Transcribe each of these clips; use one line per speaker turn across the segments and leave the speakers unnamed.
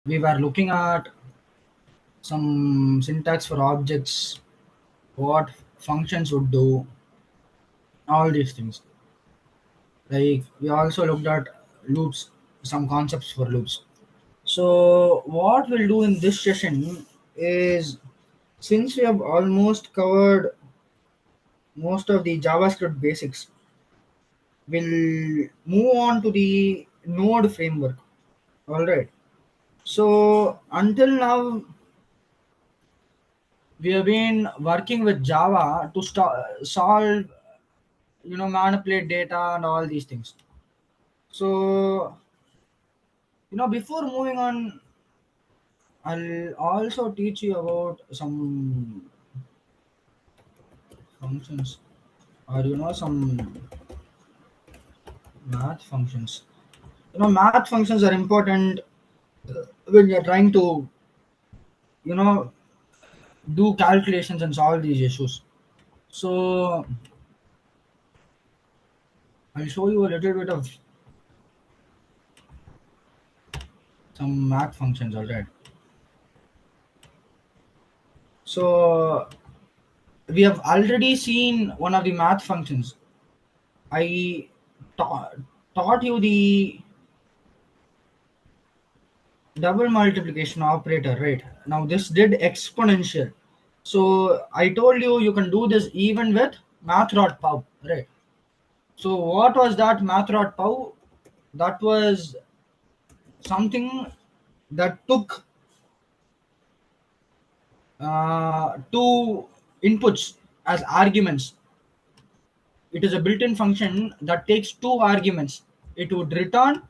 we were looking at some syntax for objects, what functions would do, all these things. Like we also looked at loops, some concepts for loops. So what we'll do in this session is, since we have almost covered most of the JavaScript basics, we'll move on to the Node framework. All right. So until now, we have been working with Java to solve, manipulate data and all these things. So, before moving on, I'll also teach you about some functions, or some math functions. Math functions are important when you're trying to, you know do calculations and solve these issues. So I'll show you a little bit of some math functions. All right. So we have already seen one of the math functions. I ta- taught you the double multiplication operator, right? Now this did exponential. So I told you you can do this even with math.pow, right? So what was that math.pow? That was something that took two inputs as arguments. It is a built-in function that takes two arguments. It would return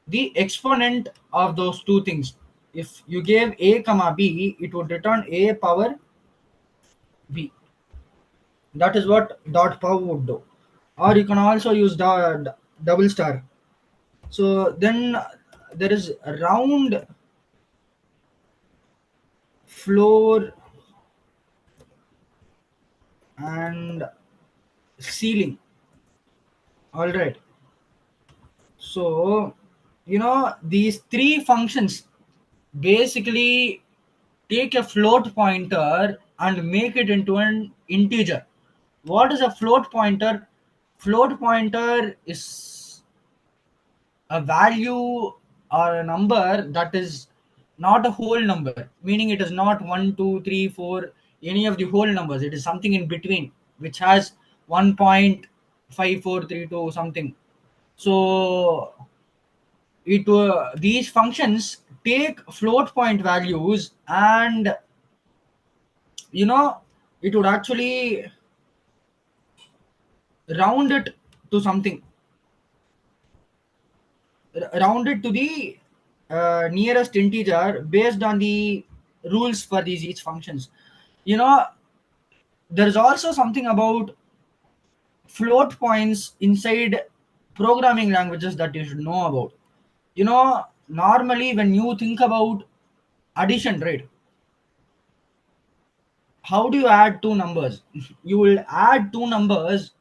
the exponent of those two things. If you gave a comma b, it would return a power b. That is what dot pow would do. Or you can also use the double star. So then there is round, floor, and ceiling. All right. So, these three functions basically take a float pointer and make it into an integer. What is a float pointer? Float pointer is a value or a number that is not a whole number, meaning it is not 1, 2, 3, 4, any of the whole numbers. It is something in between, which has 1.5432 something. So these functions take float point values, and you know it would actually round it to something, round it to the nearest integer based on the rules for these each functions. you know there's also something about float points inside programming languages that you should know about. Normally when you think about addition, right, how do you add two numbers? You will add two numbers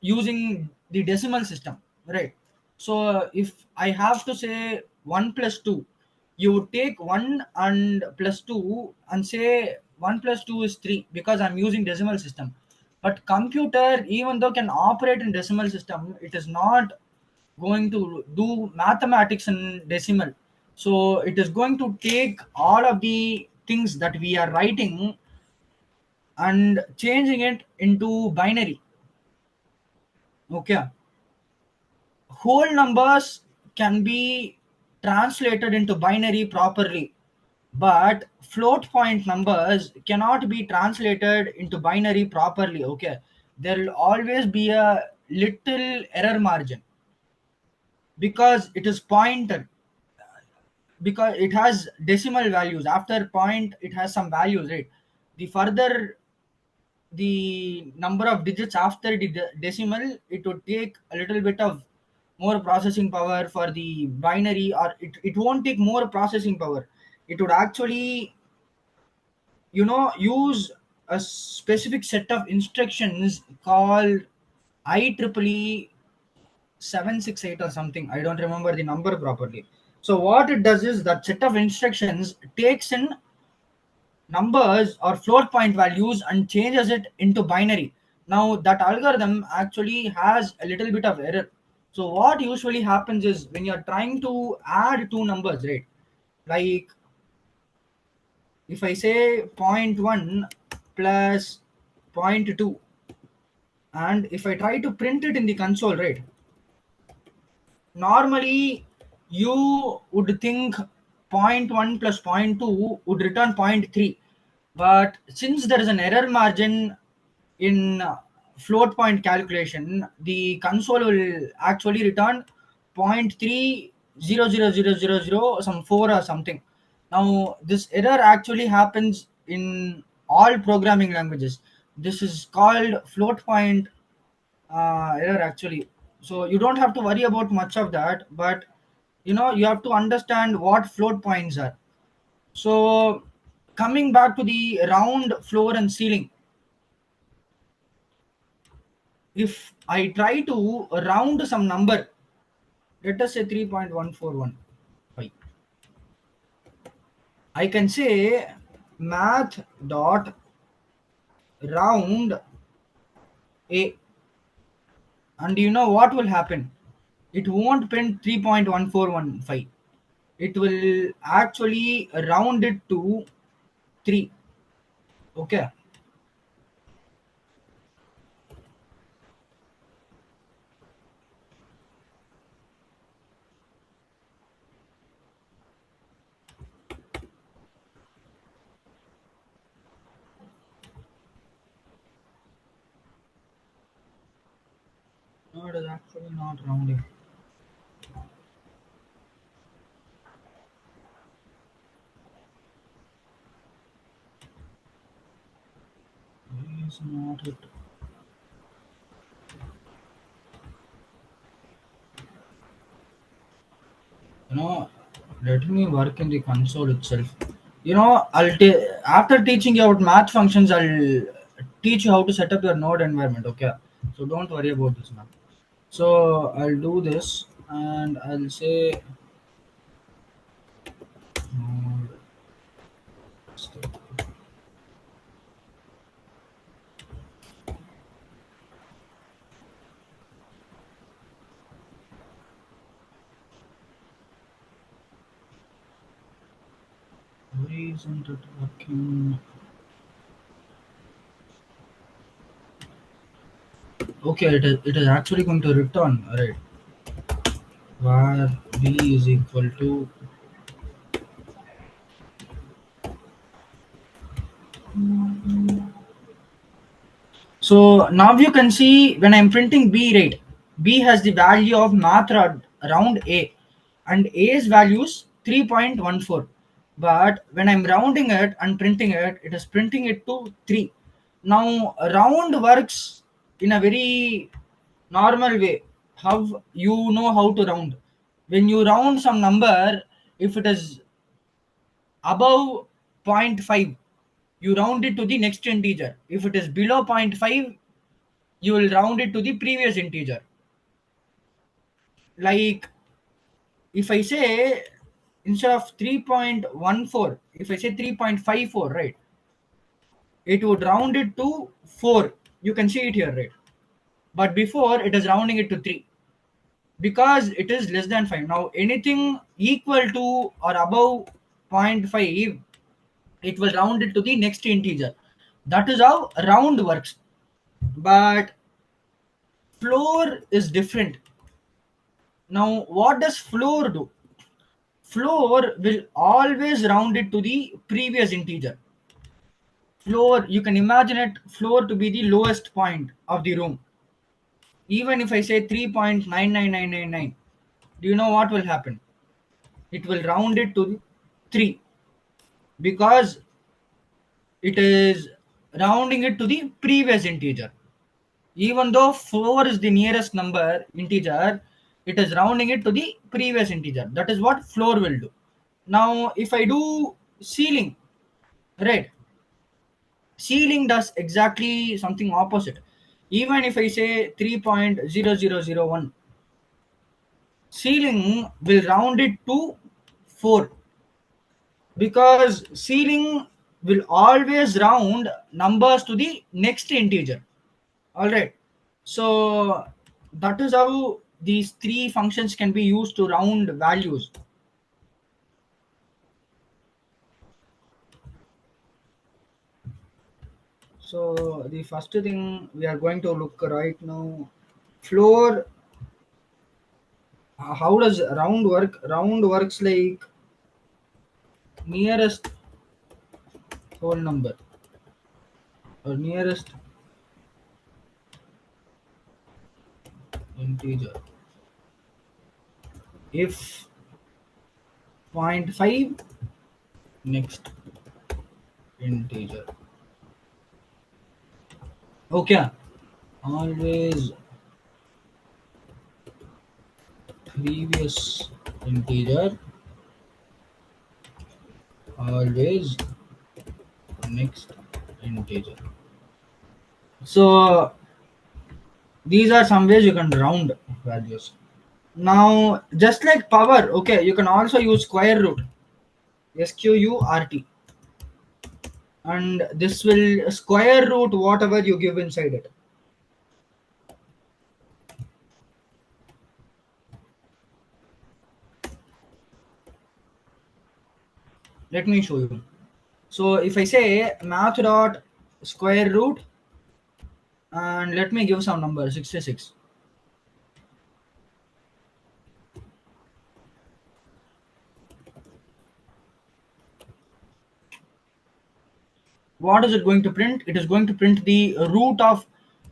using the decimal system, right? So if I have to say 1 plus 2, you would take 1 and plus 2 and say 1 plus 2 is 3, because I'm using decimal system. But computer, even though can operate in decimal system, it is not going to do mathematics in decimal. So it is going to take all of the things that we are writing and changing it into binary. Okay. Whole numbers can be translated into binary properly, but float point numbers cannot be translated into binary properly. Okay. There will always be a little error margin because it is pointed, because it has decimal values. After point it has some values, right? The further the number of digits after the decimal, it would take a little bit of more processing power for the binary, or it won't take more processing power. It would actually use a specific set of instructions called IEEE 768 or something. I don't remember the number properly. So what it does is that set of instructions takes in numbers or float point values and changes it into binary. Now that algorithm actually has a little bit of error. So what usually happens is when you're trying to add two numbers, right? Like if I say zero point 0.1 plus zero point 0.2, and if I try to print it in the console, right? Normally you would think zero point 0.1 plus zero point 0.2 would return zero point 0.3, but since there is an error margin in float point calculation, the console will actually return 0.3000000 some 4 or something. Now this error actually happens in all programming languages. This is called float point error actually. So you don't have to worry about much of that, but you have to understand what float points are. So coming back to the round, floor and ceiling, if I try to round some number, let us say 3.141, I can say math dot round a, and you know what will happen? It won't print 3.1415. It will actually round it to 3. Okay. No, it is actually not rounding. It is not it. you know Let me work in the console itself. After teaching you about math functions, I'll teach you how to set up your node environment. Okay, so don't worry about this now. So I'll do this and I'll say node state. Why isn't it working? Okay, it is actually going to return, right? Var b is equal to. So now you can see when I'm printing B, right? B has the value of math round A, and A's value is 3.14. But when I'm rounding it and printing it, it is printing it to 3. Now round works in a very normal way. How you know how to round? When you round some number, if it is above zero point 0.5, you round it to the next integer. If it is below zero point 0.5, you will round it to the previous integer. Like if I say instead of 3.14, if I say 3.54, right, it would round it to 4. You can see it here, right? But before it is rounding it to 3 because it is less than 5. Now anything equal to or above zero point 0.5, it will round it to the next integer. That is how round works. But floor is different. Now what does floor do? Floor will always round it to the previous integer. Floor, you can imagine it, floor to be the lowest point of the room. Even if I say 3.99999, do you know what will happen? It will round it to 3 because it is rounding it to the previous integer. Even though 4 is the nearest number integer, it is rounding it to the previous integer. That is what floor will do. Now if I do ceiling, right, ceiling does exactly something opposite. Even if I say 3.0001, ceiling will round it to 4, because ceiling will always round numbers to the next integer. All right. So that is how these three functions can be used to round values. So the first thing we are going to look right now, floor. How does round work? Round works like nearest whole number or nearest integer. If zero point 0.5, next integer. Okay. Always previous integer, always next integer. So these are some ways you can round values. Now, just like power, okay, you can also use square root, squrt, and this will square root whatever you give inside it. Let me show you. So if I say math dot square root, and let me give some number 66. What is it going to print? It is going to print the root of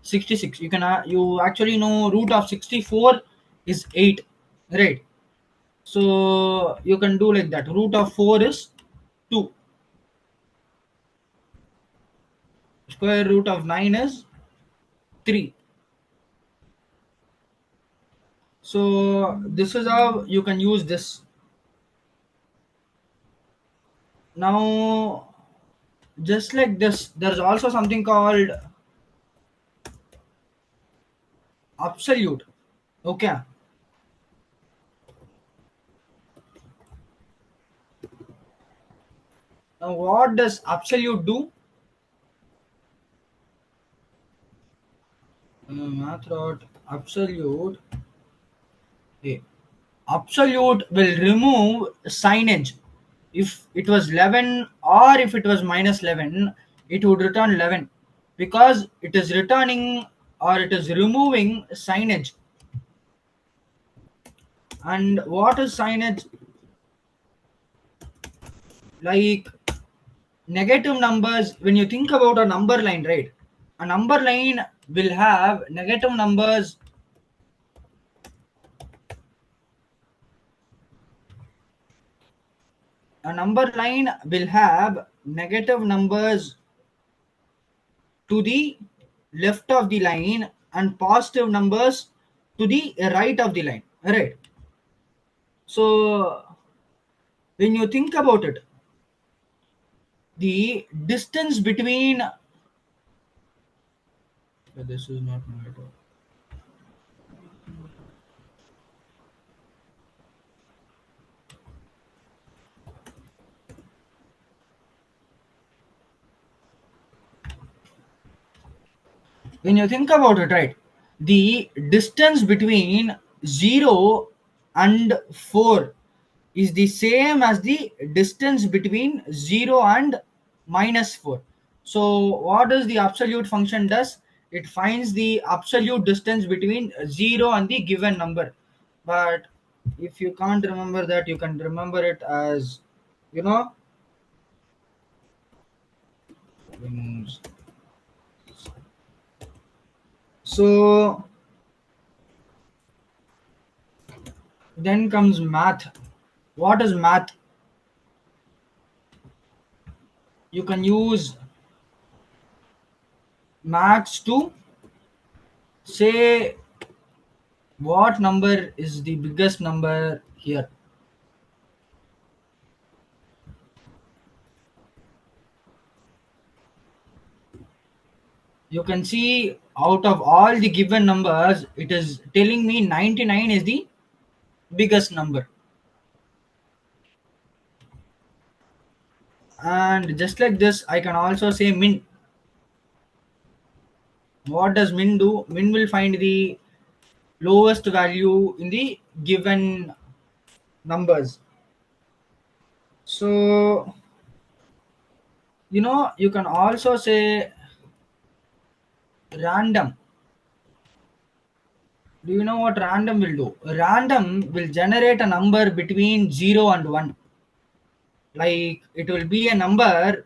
66. You can you actually know root of 64 is 8, right? So you can do like that. Root of 4 is 2. Square root of 9 is 3. So this is how you can use this. Now, just like this, there's also something called absolute. Okay. Now, what does absolute do? Math dot absolute. Okay. Absolute will remove signage. If it was 11 or if it was minus 11, it would return 11, because it is returning or it is removing signage. And what is signage? Like negative numbers, when you think about a number line, right? A number line will have negative numbers. A number line will have negative numbers to the left of the line and positive numbers to the right of the line, right? So when you think about it, the distance between, this is not negative. When you think about it, right, the distance between 0 and 4 is the same as the distance between 0 and minus 4. So what does the absolute function does? It finds the absolute distance between 0 and the given number. But if you can't remember that, you can remember it as, you know, so then comes math. What is math? You can use maths to say what number is the biggest number here. You can see out of all the given numbers, it is telling me 99 is the biggest number. And just like this, I can also say min. What does min do? Min will find the lowest value in the given numbers. So, you can also say random. Do you know what random will do? Random will generate a number between 0 and 1. Like it will be a number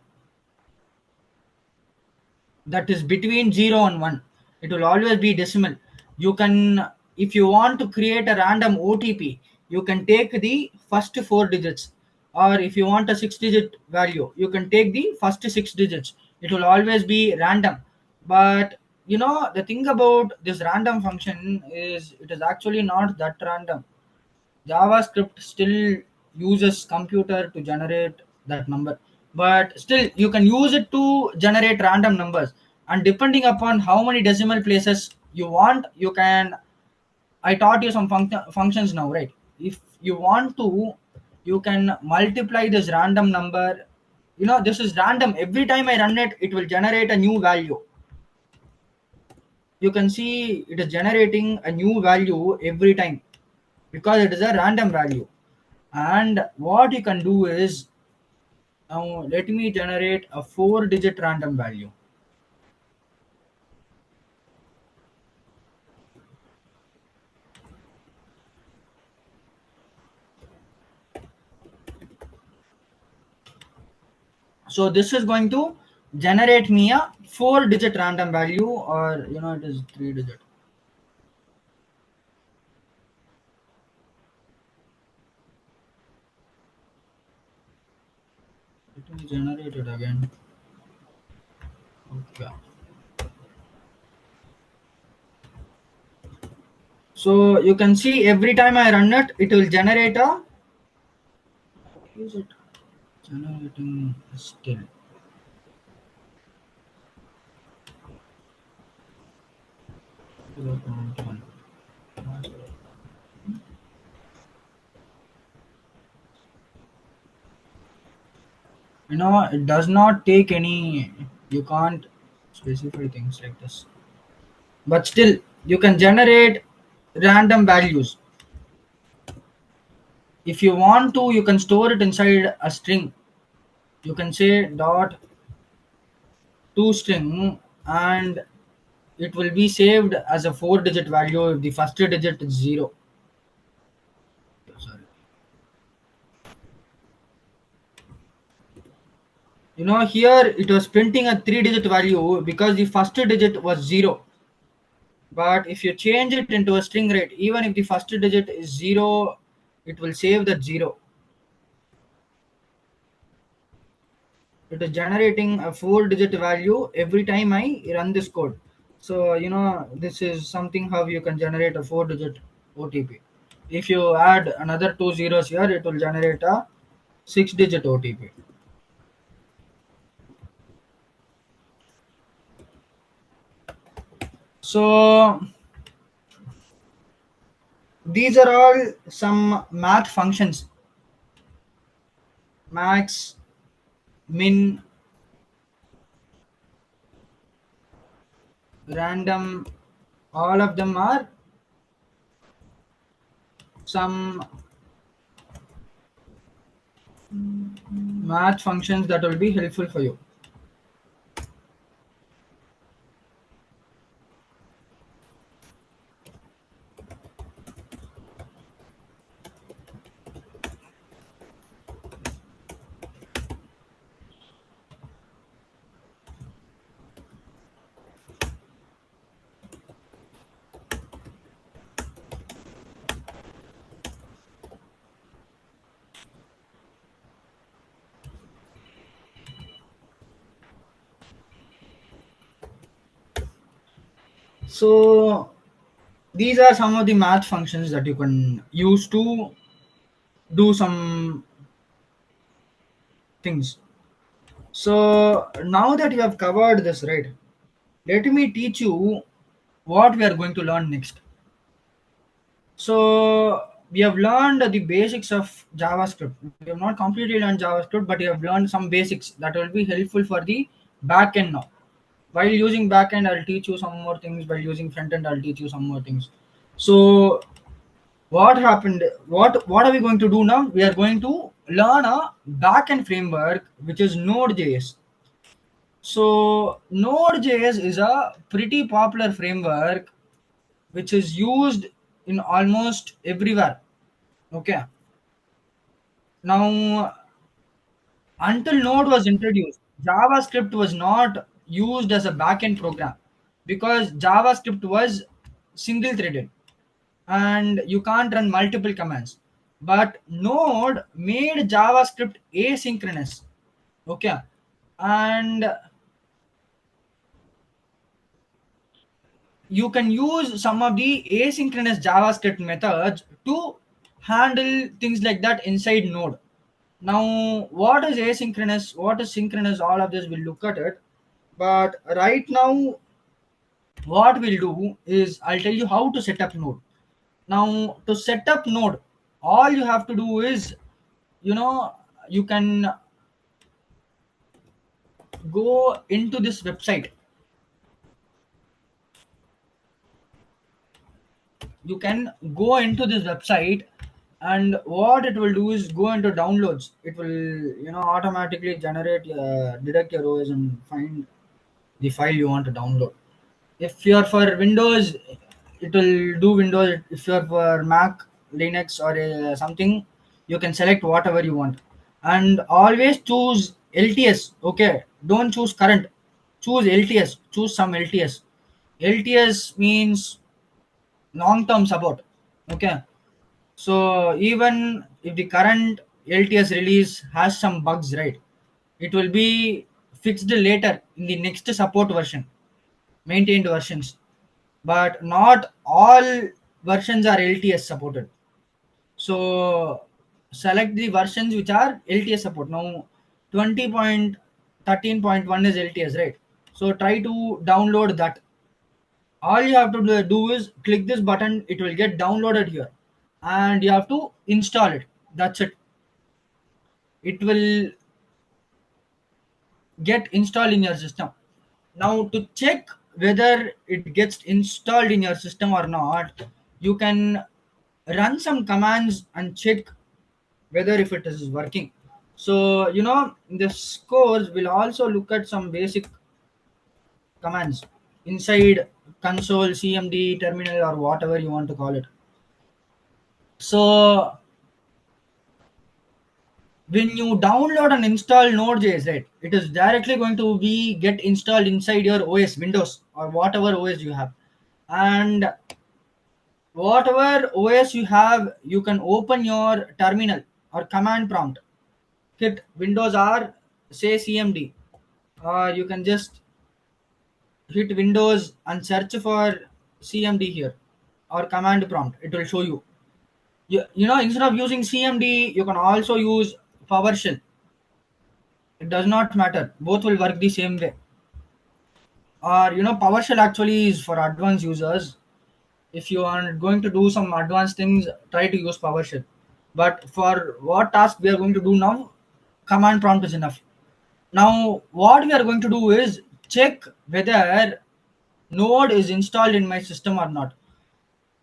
that is between 0 and 1. It will always be decimal. You can, if you want to create a random OTP, you can take the first 4 digits. Or if you want a 6 digit value, you can take the first 6 digits. It will always be random. But the thing about this random function is it is actually not that random. JavaScript still uses computer to generate that number, but still you can use it to generate random numbers. And depending upon how many decimal places you want, you can. I taught you some functions now, right? If you want to, you can multiply this random number. This is random. Every time I run it, it will generate a new value. You can see it is generating a new value every time because it is a random value. And what you can do is, now let me generate a 4 digit random value. So this is going to generate me a 4 digit random value, or it is 3 digit. Let me generate it again. Okay. So you can see every time I run it, it will generate a. Is it generating still? It does not take any. You can't specify things like this. But still, you can generate random values. If you want to, you can store it inside a string. You can say dot to string, and it will be saved as a 4 digit value if the first digit is 0. Sorry. Here it was printing a 3 digit value because the first digit was 0. But if you change it into a string rate, even if the first digit is 0, it will save that 0. It is generating a 4 digit value every time I run this code. So this is something how you can generate a 4 digit OTP. If you add another two zeros here, it will generate a 6 digit OTP. So these are all some math functions: max, min, random. All of them are some math functions that will be helpful for you. So these are some of the math functions that you can use to do some things. So now that you have covered this, right, let me teach you what we are going to learn next. So we have learned the basics of JavaScript. We have not completely learned JavaScript, but we have learned some basics that will be helpful for the backend now. While using backend, I'll teach you some more things. While using frontend, I'll teach you some more things. So what happened? What are we going to do now? We are going to learn a backend framework which is Node.js. So Node.js is a pretty popular framework which is used in almost everywhere. Okay. Now, until Node was introduced, JavaScript was not used as a backend program because JavaScript was single threaded and you can't run multiple commands. But Node made JavaScript asynchronous. Okay. And you can use some of the asynchronous JavaScript methods to handle things like that inside Node. Now, what is asynchronous? What is synchronous? All of this we'll look at it. But right now, what we'll do is I'll tell you how to set up Node. Now, to set up Node, all you have to do is, you know, you can go into this website. You can go into this website, and what it will do is go into downloads. It will, automatically generate, detect your OS and find the file you want to download. If you're for Windows, it will do Windows. If you're for Mac, Linux, or something, you can select whatever you want. And always choose LTS. Okay, don't choose current. Choose LTS. Choose some LTS. LTS means long term support. Okay, so even if the current LTS release has some bugs, right, it will be fixed later in the next support version, maintained versions. But not all versions are LTS supported. So select the versions which are LTS support. Now 20.13.1 is LTS, right? So try to download that. All you have to do is click this button, it will get downloaded here, and you have to install it. That's it. It will get installed in your system. Now, to check whether it gets installed in your system or not, you can run some commands and check whether if it is working. So, in this course, we'll also look at some basic commands inside console, CMD, terminal, or whatever you want to call it. So, when you download and install Node.js, right, it is directly going to be get installed inside your OS, Windows, or whatever OS you have. And whatever OS you have, you can open your terminal or command prompt. Hit Windows R, say CMD, or you can just hit Windows and search for CMD here or command prompt. It will show you. Instead of using CMD, you can also use PowerShell. It does not matter. Both will work the same way. Or PowerShell actually is for advanced users. If you are going to do some advanced things, try to use PowerShell. But for what task we are going to do now, command prompt is enough. Now, what we are going to do is check whether Node is installed in my system or not.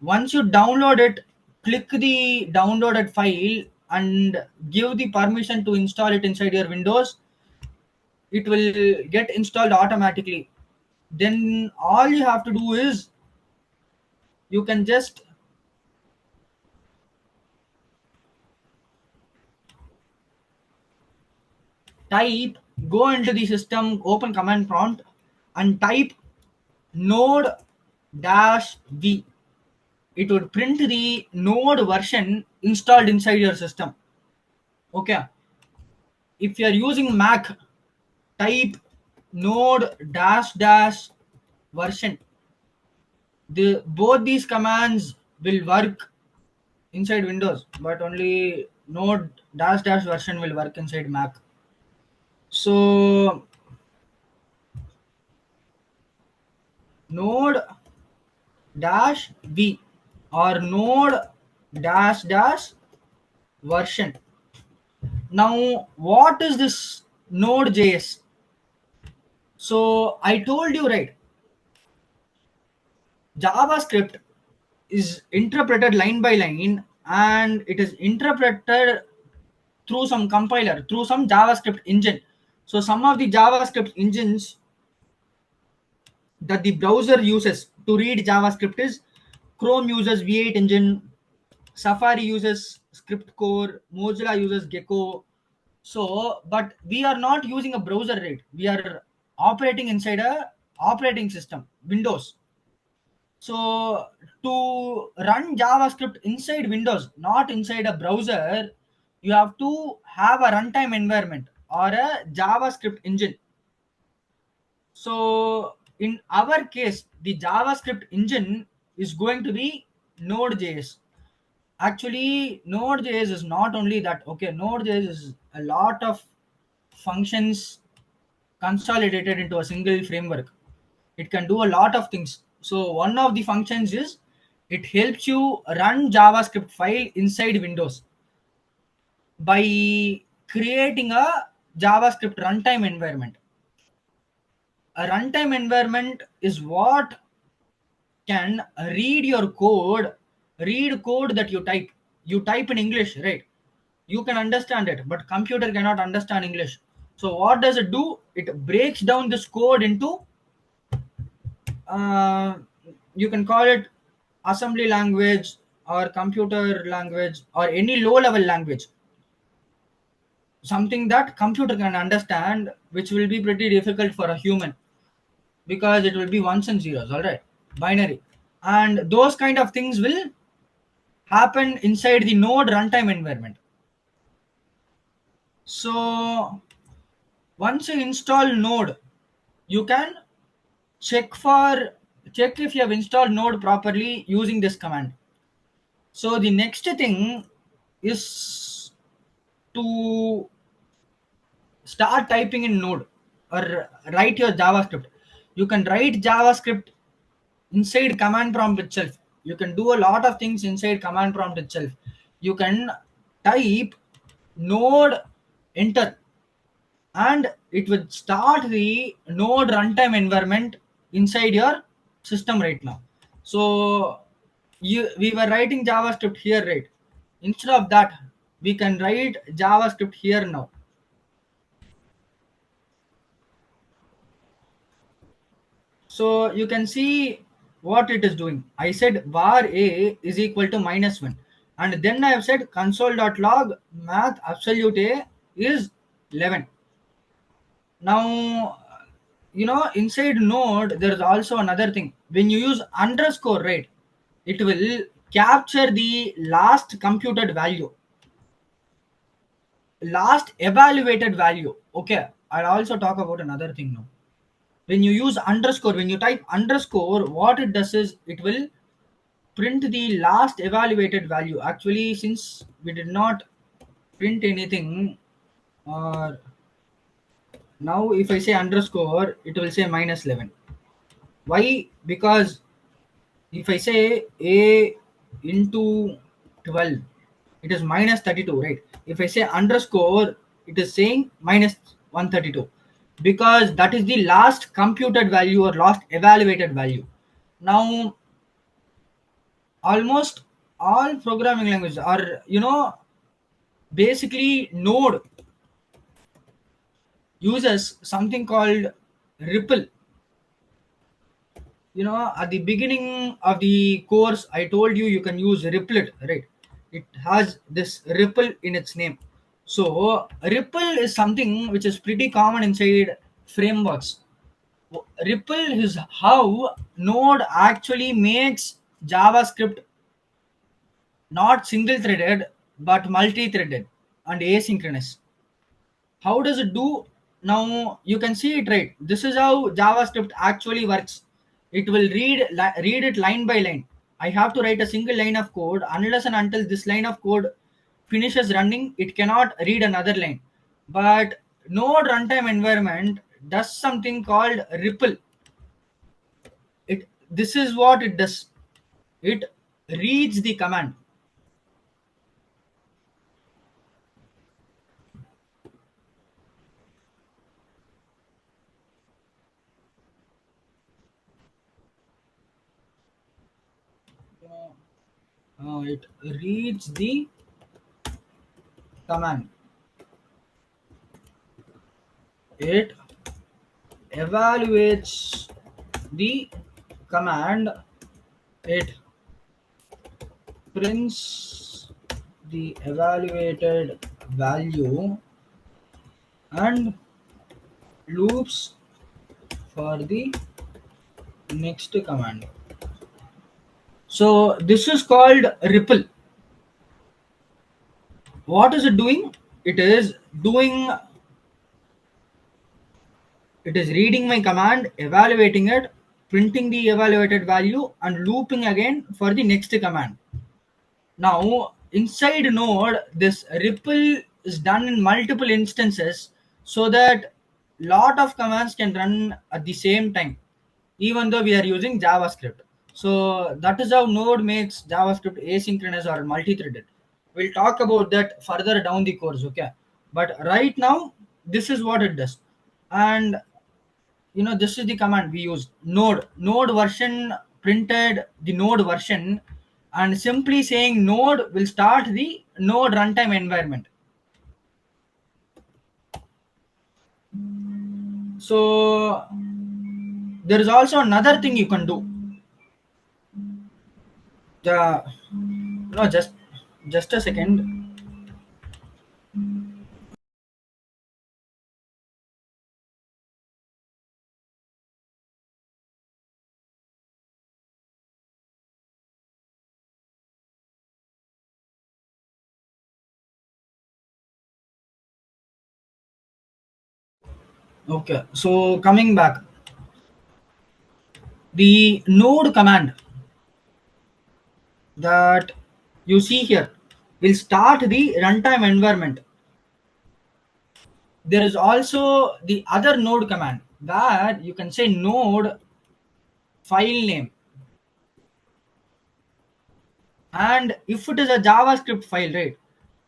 Once you download it, click the downloaded file and give the permission to install it inside your Windows. It will get installed automatically. Then all you have to do is you can just type, go into the system, open command prompt, and type node dash v. It would print the node version installed inside your system. Okay, if you are using Mac, type node dash dash version. Both these commands will work inside Windows, but only node dash dash version will work inside Mac. So node dash v or node dash dash version. Now, what is this Node.js? So I told you, right, JavaScript is interpreted line by line, and it is interpreted through some compiler, through some JavaScript engine. So some of the JavaScript engines that the browser uses to read JavaScript is Chrome uses V8 engine, Safari uses script core, Mozilla uses Gecko. So, but we are not using a browser, right? We are operating inside a operating system, Windows. So to run JavaScript inside Windows, not inside a browser, you have to have a runtime environment or a JavaScript engine. So in our case, the JavaScript engine is going to be Node.js. Actually, Node.js is not only that. Okay, Node.js is a lot of functions consolidated into a single framework. It can do a lot of things. So one of the functions is it helps you run JavaScript file inside Windows by creating a JavaScript runtime environment. A runtime environment is what can read your code, read code that you type. You type in English, right? You can understand it, but computer cannot understand English. So what does it do? It breaks down this code into uh, you can call it assembly language or computer language or any low level language, something that computer can understand, which will be pretty difficult for a human because it will be ones and zeros, all right, binary, and those kind of things will happen inside the node runtime environment. So once you install node, you can check for check if you have installed node properly using this command. So the next thing is to start typing in node or write your JavaScript. You can write JavaScript inside command prompt itself. You can do a lot of things inside command prompt itself. You can type node enter, and it will start the node runtime environment inside your system right now. So we were writing JavaScript here, right? Instead of that, we can write JavaScript here now. So you can see what it is doing. I said var a is equal to -1, and then I have said console.log math absolute a is 11. Now, inside node there is also another thing. When you use underscore, right, it will capture the last computed value, last evaluated value. Okay, I'll also talk about another thing now. When you use underscore, when you type underscore, what it does is it will print the last evaluated value. Actually, since we did not print anything, or now if I say underscore, it will say -11. Why? Because if I say a into 12, it is -32, right? If I say underscore, it is saying -132, because that is the last computed value or last evaluated value. Now, almost all programming languages are, basically Node uses something called ripple. At the beginning of the course I told you can use Ripple, right? It has this ripple in its name. So ripple is something which is pretty common inside frameworks. Ripple is how node actually makes JavaScript not single threaded but multi-threaded and asynchronous. How does it do? Now you can see it, right? This is how JavaScript actually works. It will read it line by line. I have to write a single line of code. Unless and until this line of code finishes running, it cannot read another line. But node runtime environment does something called ripple. This is what it does. It reads the command. It reads the command. It evaluates the command. It prints the evaluated value and loops for the next command. So this is called ripple. What is it doing? It is doing, it is reading my command, evaluating it, printing the evaluated value and looping again for the next command. Now, inside Node, this ripple is done in multiple instances so that lot of commands can run at the same time, even though we are using JavaScript. So that is how Node makes JavaScript asynchronous or multi-threaded. We'll talk about that further down the course, okay? But right now, this is what it does. And this is the command we use, node version, printed the node version, and simply saying node will start the node runtime environment. So there is also another thing you can do. The no just a second. Okay, so coming back, the node command that you see here will start the runtime environment. There is also the other node command where you can say node file name, and if it is a JavaScript file, right,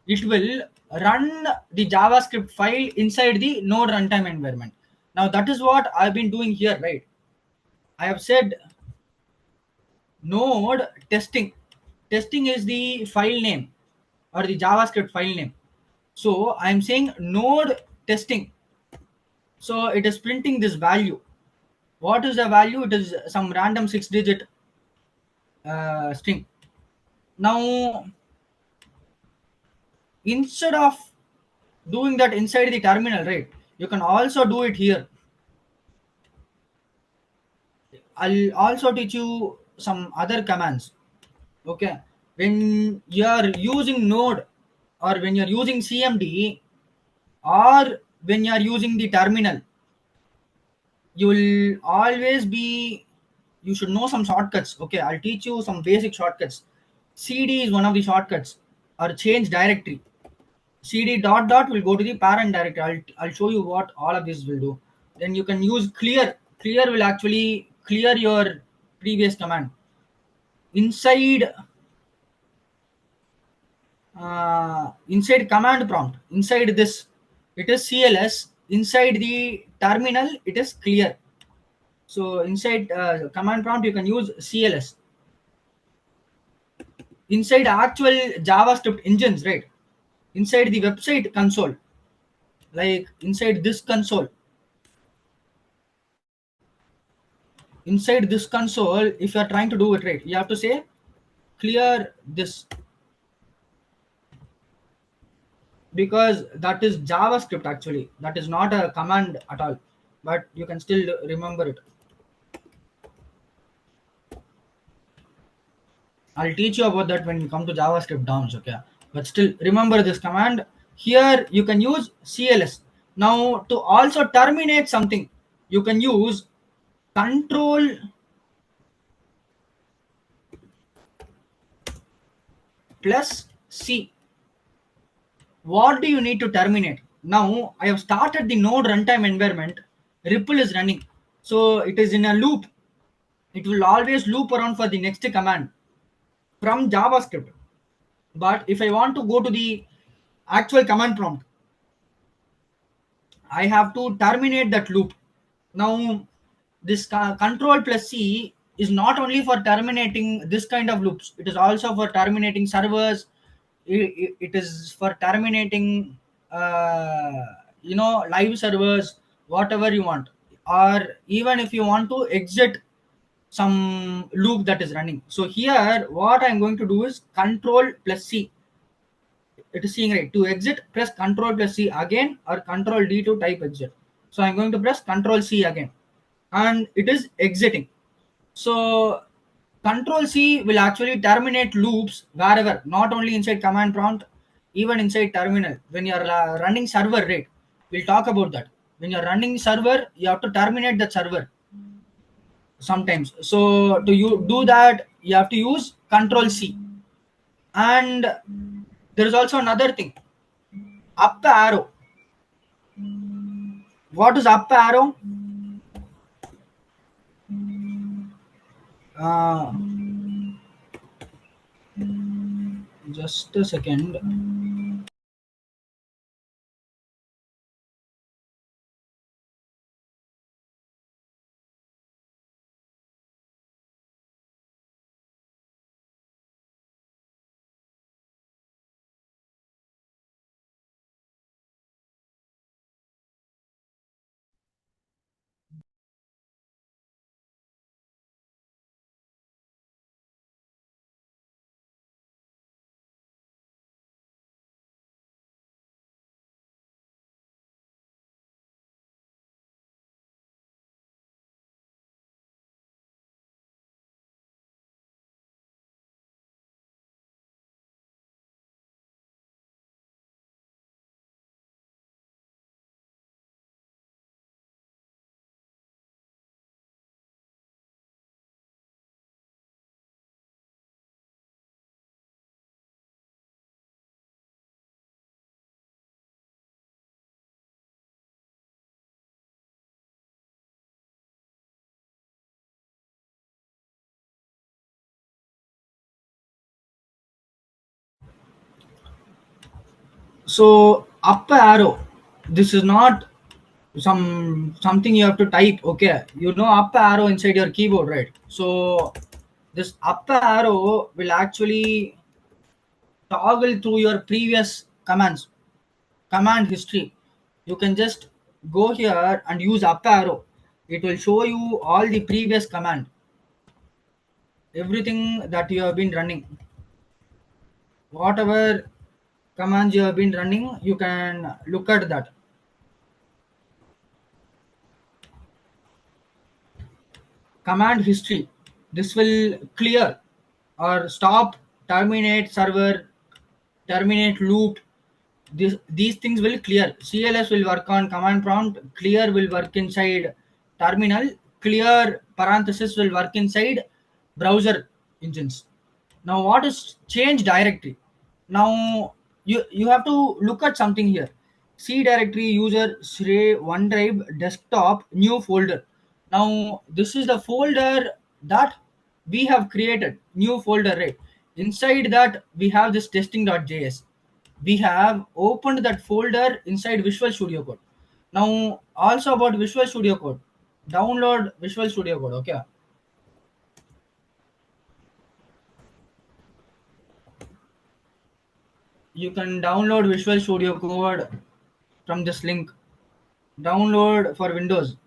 it will run the JavaScript file inside the node runtime environment. Now that is what I've been doing here, right? I have said node testing. Testing is the file name or the JavaScript file name. So I'm saying node testing. So it is printing this value. What is the value? It is some random 6-digit string. Now, instead of doing that inside the terminal, right, you can also do it here. I'll also teach you some other commands. Okay, when you are using node, or when you're using cmd, or when you are using the terminal, you will always be, you should know some shortcuts. Okay, I'll teach you some basic shortcuts. Cd is one of the shortcuts, or change directory. Cd dot dot will go to the parent directory. I'll show you what all of this will do. Then you can use clear. Clear will actually clear your previous command. Inside command prompt, inside this, it is cls. Inside the terminal, it is clear. So inside command prompt, you can use cls. Inside actual JavaScript engines, right? Inside the website console, like inside this console, inside this console, if you are trying to do it right, you have to say clear this, because that is JavaScript actually. That is not a command at all, but you can still remember it. I'll teach you about that when you come to JavaScript downs, okay? But still remember this command. Here you can use CLS. Now to also terminate something, you can use control plus C. What do you need to terminate? Now I have started the node runtime environment. Ripple is running. So it is in a loop. It will always loop around for the next command from JavaScript. But if I want to go to the actual command prompt, I have to terminate that loop. Now, this control plus C is not only for terminating this kind of loops, it is also for terminating servers. It is for terminating live servers, whatever you want. Or even if you want to exit some loop that is running. So here what I'm going to do is control plus C. It is seeing right. To exit, press control plus C again, or control D to type exit. So I'm going to press control C again, and it is exiting. So control C will actually terminate loops wherever, not only inside command prompt, even inside terminal. When you're running server, right? We'll talk about that. When you're running server, you have to terminate that server sometimes. So to you do that, you have to use control C. And there is also another thing, up arrow. What is up arrow? Uh, just a second. So up arrow, this is not something you have to type. Okay, you know up arrow inside your keyboard, right? So this up arrow will actually toggle through your previous commands, command history. You can just go here and use up arrow. It will show you all the previous command, everything that you have been running, whatever commands you have been running, you can look at that. Command history, this will clear or stop, terminate server, terminate loop. These things will clear. CLS will work on command prompt, clear will work inside terminal, clear parenthesis will work inside browser engines. Now what is change directory? Now you have to look at something here. C directory user Shrey OneDrive desktop new folder. Now this is the folder that we have created, new folder, right? Inside that we have this testing.js. We have opened that folder inside Visual Studio Code. Now also about Visual Studio Code, download Visual Studio Code. Okay, you can download Visual Studio Code from this link. Download for Windows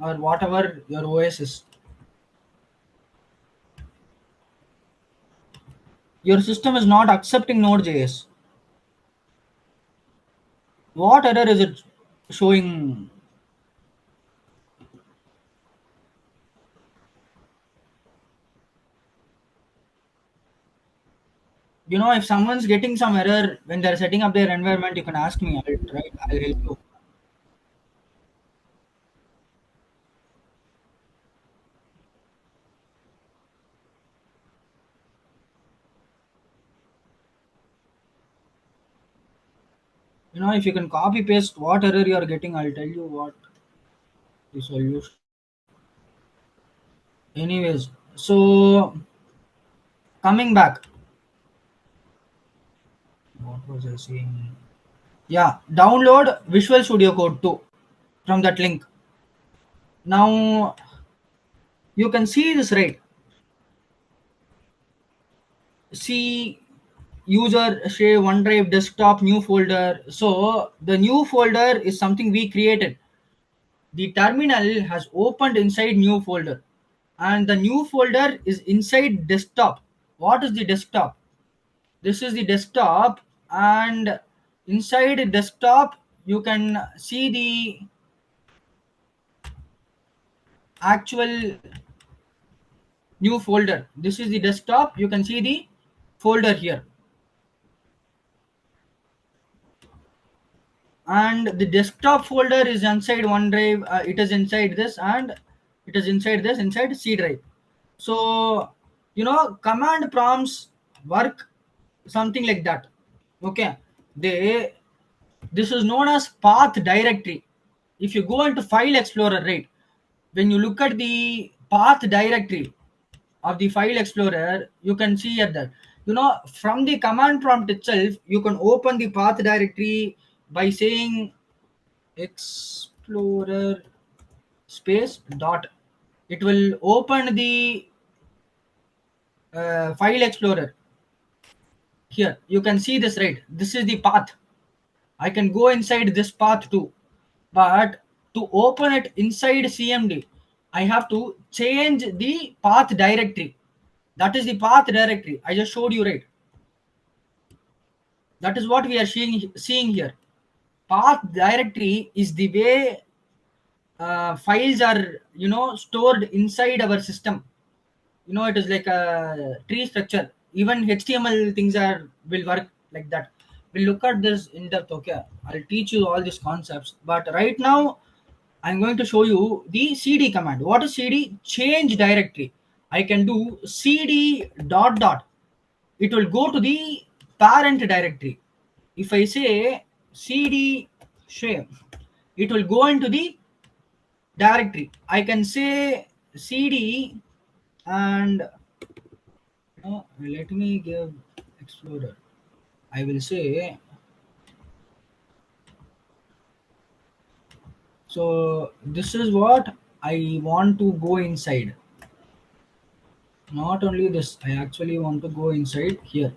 or whatever your OS is. Your system is not accepting Node.js. What error is it showing? If someone's getting some error when they're setting up their environment, you can ask me. I'll help you. If you can copy paste what error you are getting, I'll tell you what the solution. Anyways, so coming back, what was I saying? Yeah, download Visual Studio Code 2 from that link. Now You can see this, right? See, user say OneDrive desktop new folder. So the new folder is something we created. The terminal has opened inside new folder, and the new folder is inside desktop. What is the desktop? This is the desktop, and inside desktop you can see the actual new folder. This is the desktop. You can see the folder here, and the desktop folder is inside OneDrive. It is inside this, and it is inside this, inside C drive. So command prompts work something like that. Okay, they this is known as path directory. If you go into file explorer, right, when you look at the path directory of the file explorer, you can see at that, from the command prompt itself, you can open the path directory by saying explorer space dot. It will open the file explorer. Here you can see this, right? This is the path. I can go inside this path too, but to open it inside CMD, I have to change the path directory. That is the path directory I just showed you, right? That is what we are seeing here. Path directory is the way files are stored inside our system. It is like a tree structure. Even HTML things are will work like that. We'll look at this in depth. Okay, I'll teach you all these concepts, but right now I'm going to show you the cd command. What is cd? Change directory. I can do cd dot dot. It will go to the parent directory. If I say cd share, it will go into the directory. I can say cd and let me give explorer. I will say, so this is what I want to go inside. Not only this, I actually want to go inside here.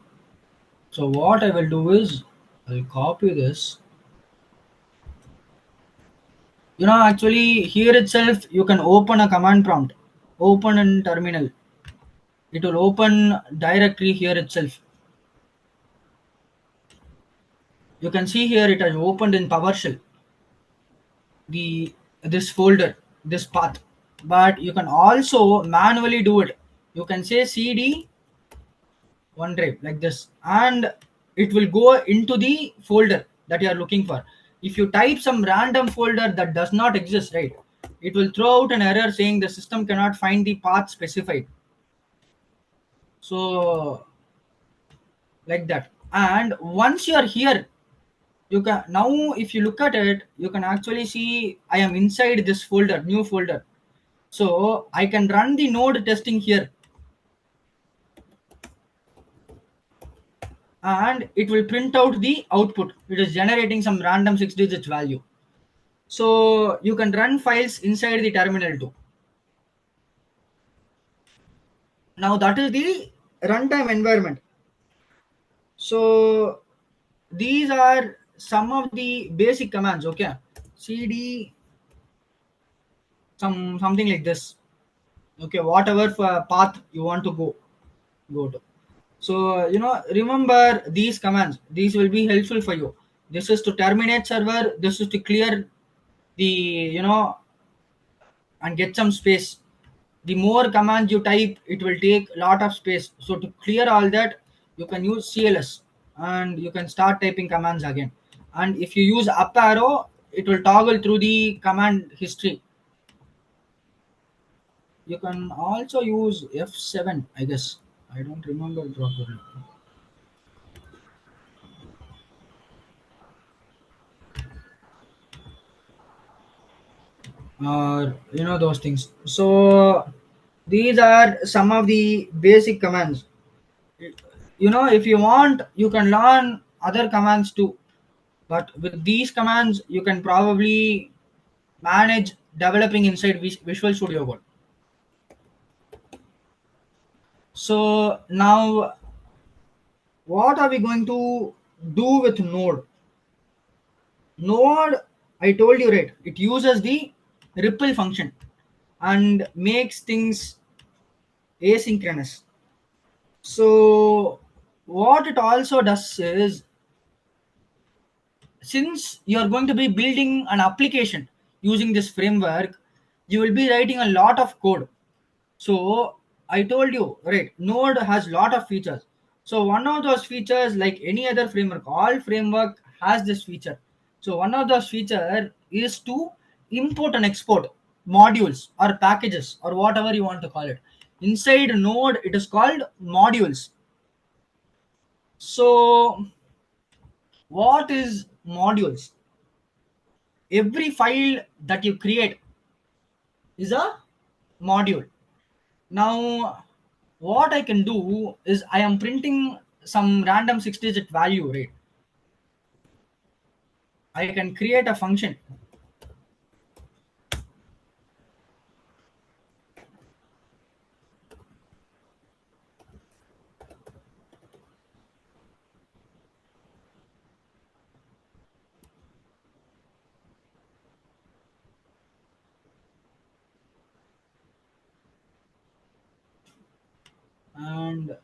So what I will do is I'll copy this. Actually here itself you can open a command prompt, open in terminal. It will open directory here itself. You can see here it has opened in PowerShell the this folder, this path. But you can also manually do it. You can say cd OneDrive like this, and it will go into the folder that you are looking for. If you type some random folder that does not exist, right, it will throw out an error saying the system cannot find the path specified. So like that. And once you are here, you can now, if you look at it, you can actually see I am inside this folder, new folder. So I can run the node testing here, and it will print out the output. It is generating some random 6 digits value. So you can run files inside the terminal too. Now that is the runtime environment. So these are some of the basic commands. Okay, cd something like this. Okay, whatever path you want to go to. So remember these commands. These will be helpful for you. This is to terminate server. This is to clear the and get some space. The more commands you type, it will take a lot of space. So to clear all that, you can use cls, and you can start typing commands again. And if you use up arrow, it will toggle through the command history. You can also use F7, I guess. I don't remember properly. Or those things. So these are some of the basic commands. If you want, you can learn other commands too. But with these commands, you can probably manage developing inside Visual Studio Code. So now what are we going to do with node? I told you, right, it uses the ripple function and makes things asynchronous. So what it also does is, since you are going to be building an application using this framework, you will be writing a lot of code. So I told you, right, node has lot of features. So one of those features, like any other framework, all framework has this feature. So one of those feature is to import and export modules or packages or whatever you want to call it. Inside node it is called modules. So what is modules? Every file that you create is a module. Now what I can do is, I am printing some random 6-digit value, right? I can create a function. And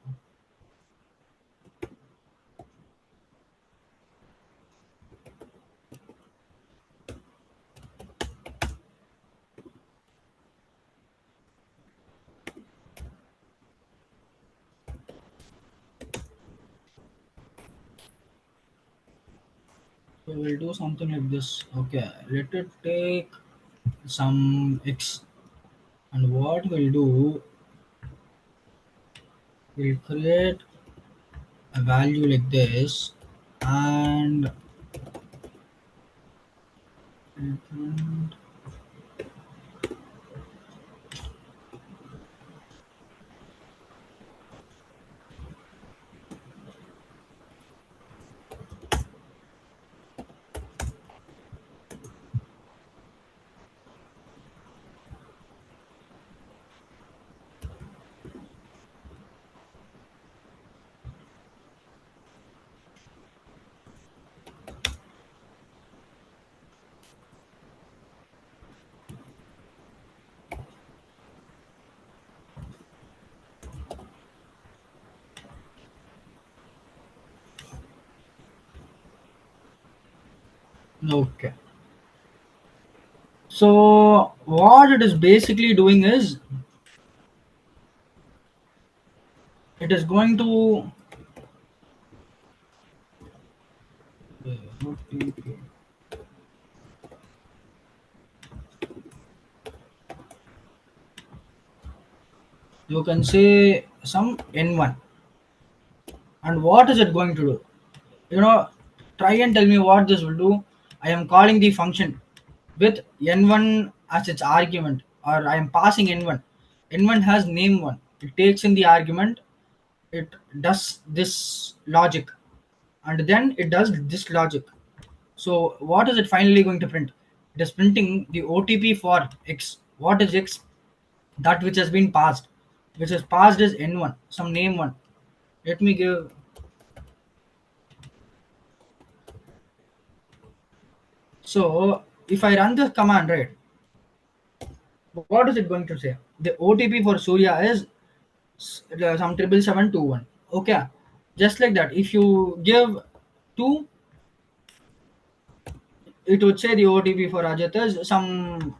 we will do something like this. Okay, let it take some x, and what we'll do, we'll create a value like this, and okay. So what it is basically doing is, it is going to you can say some n1. And what is it going to do? You know, try and tell me what this will do. I am calling the function with n1 as its argument, or I am passing n1. N1 has name 1. It takes in the argument, it does this logic, and then it does this logic. So what is it finally going to print? It is printing the OTP for x. What is x? That which has been passed. Which is passed is n1, some name 1. Let me give. So if I run this command, right, what is it going to say? The OTP for Surya is some 77721. Okay, just like that. If you give 2, it would say the OTP for Ajit is some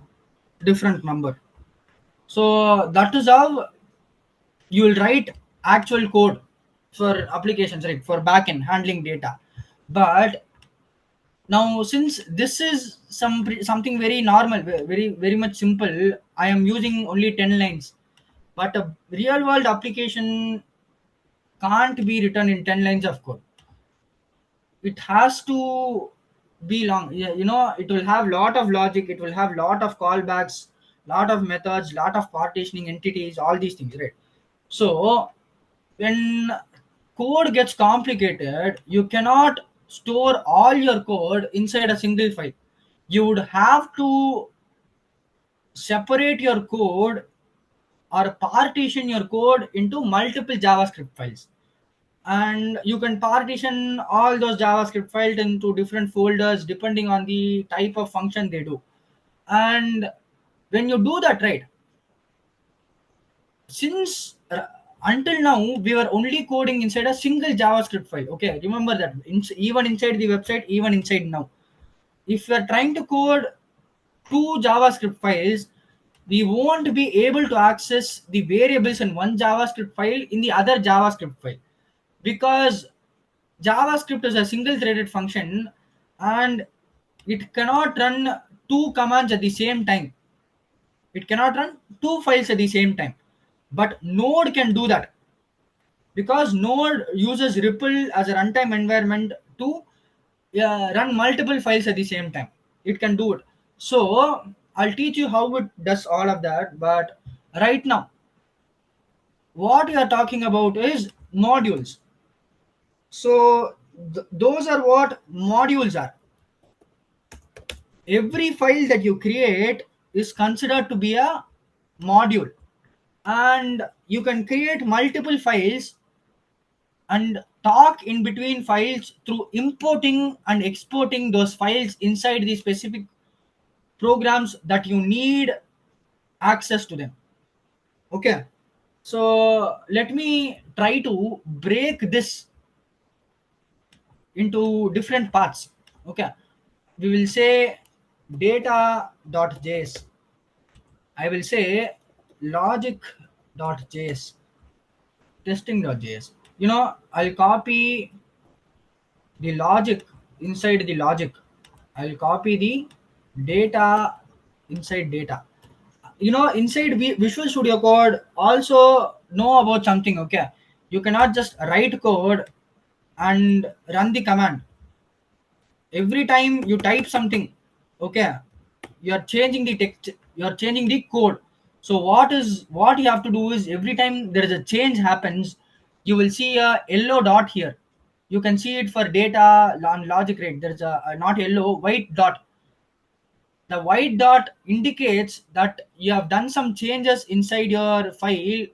different number. So that is how you will write actual code for applications, right? For backend handling data. But now, since this is something very normal, very much simple, I am using only 10 lines. But a real world application can't be written in 10 lines of code. It has to be long. Yeah, it will have lot of logic, it will have lot of callbacks, lot of methods, lot of partitioning entities, all these things, right? So when code gets complicated, you cannot store all your code inside a single file. You would have to separate your code or partition your code into multiple JavaScript files. And you can partition all those JavaScript files into different folders depending on the type of function they do. And when you do that, right, since until now we were only coding inside a single JavaScript file. Okay, remember that. Even inside the website, even inside now, if we are trying to code two JavaScript files, we won't be able to access the variables in one JavaScript file in the other JavaScript file, because JavaScript is a single threaded function and it cannot run two commands at the same time. It cannot run two files at the same time. But Node can do that, because Node uses REPL as a runtime environment to run multiple files at the same time. It can do it. So I'll teach you how it does all of that. But right now, what we are talking about is modules. So those are what modules are. Every file that you create is considered to be a module, and you can create multiple files and talk in between files through importing and exporting those files inside the specific programs that you need access to them. Okay, so let me try to break this into different parts. Okay, we will say data.js, I will say logic.js, testing.js. I'll copy the logic inside the logic. I'll copy the data inside data. Inside Visual Studio Code also know about something. Okay, you cannot just write code and run the command every time you type something. Okay, you are changing the text, you are changing the code. So what you have to do is, every time there is a change happens, you will see a yellow dot here. You can see it for data on logic, rate. There's a not yellow, white dot. The white dot indicates that you have done some changes inside your file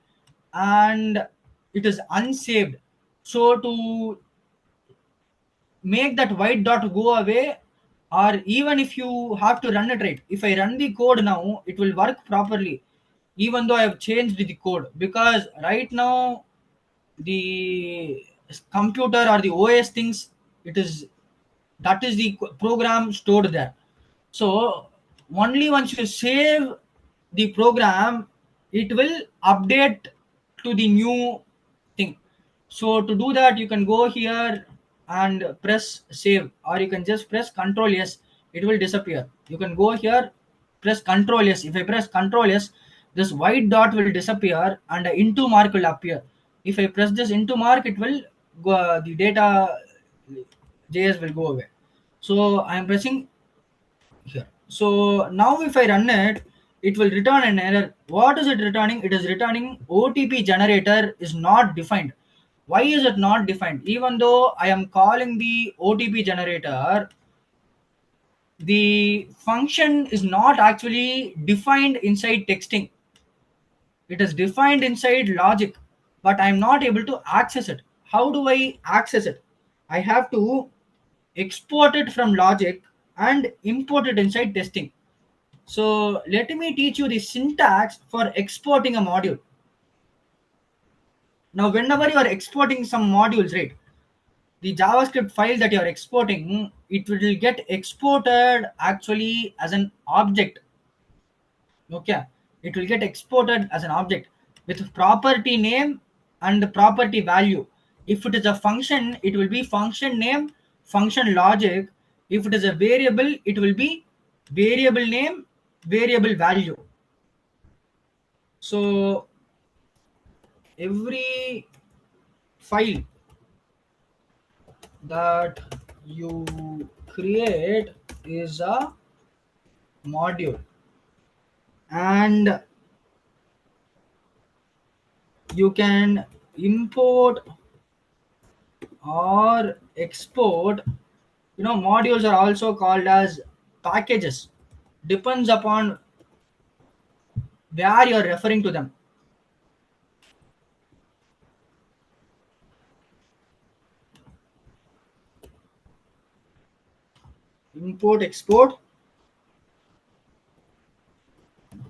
and it is unsaved. So to make that white dot go away, or even if you have to run it, right, if I run the code now, it will work properly even though I have changed the code, because right now the computer or the OS thinks it is, that is the program stored there. So only once you save the program, it will update to the new thing. So to do that, you can go here and press save, or you can just press Control S. It will disappear. You can go here, press Control S. If I press Control S, this white dot will disappear and a into mark will appear. If I press this into mark, it will go, the data JS will go away. So I am pressing here. So now if I run it, it will return an error. What is it returning? It is returning OTP generator is not defined. Why is it not defined? Even though I am calling the OTP generator, the function is not actually defined inside texting. It is defined inside logic, but I'm not able to access it. How do I access it? I have to export it from logic and import it inside testing. So let me teach you the syntax for exporting a module. Now, whenever you are exporting some modules, right, the JavaScript file that you are exporting, it will get exported actually as an object. Okay, it will get exported as an object with property name and property value. If it is a function, it will be function name, function logic. If it is a variable, it will be variable name, variable value. So every file that you create is a module, and you can import or export. Modules are also called as packages, depends upon where you're referring to them. import export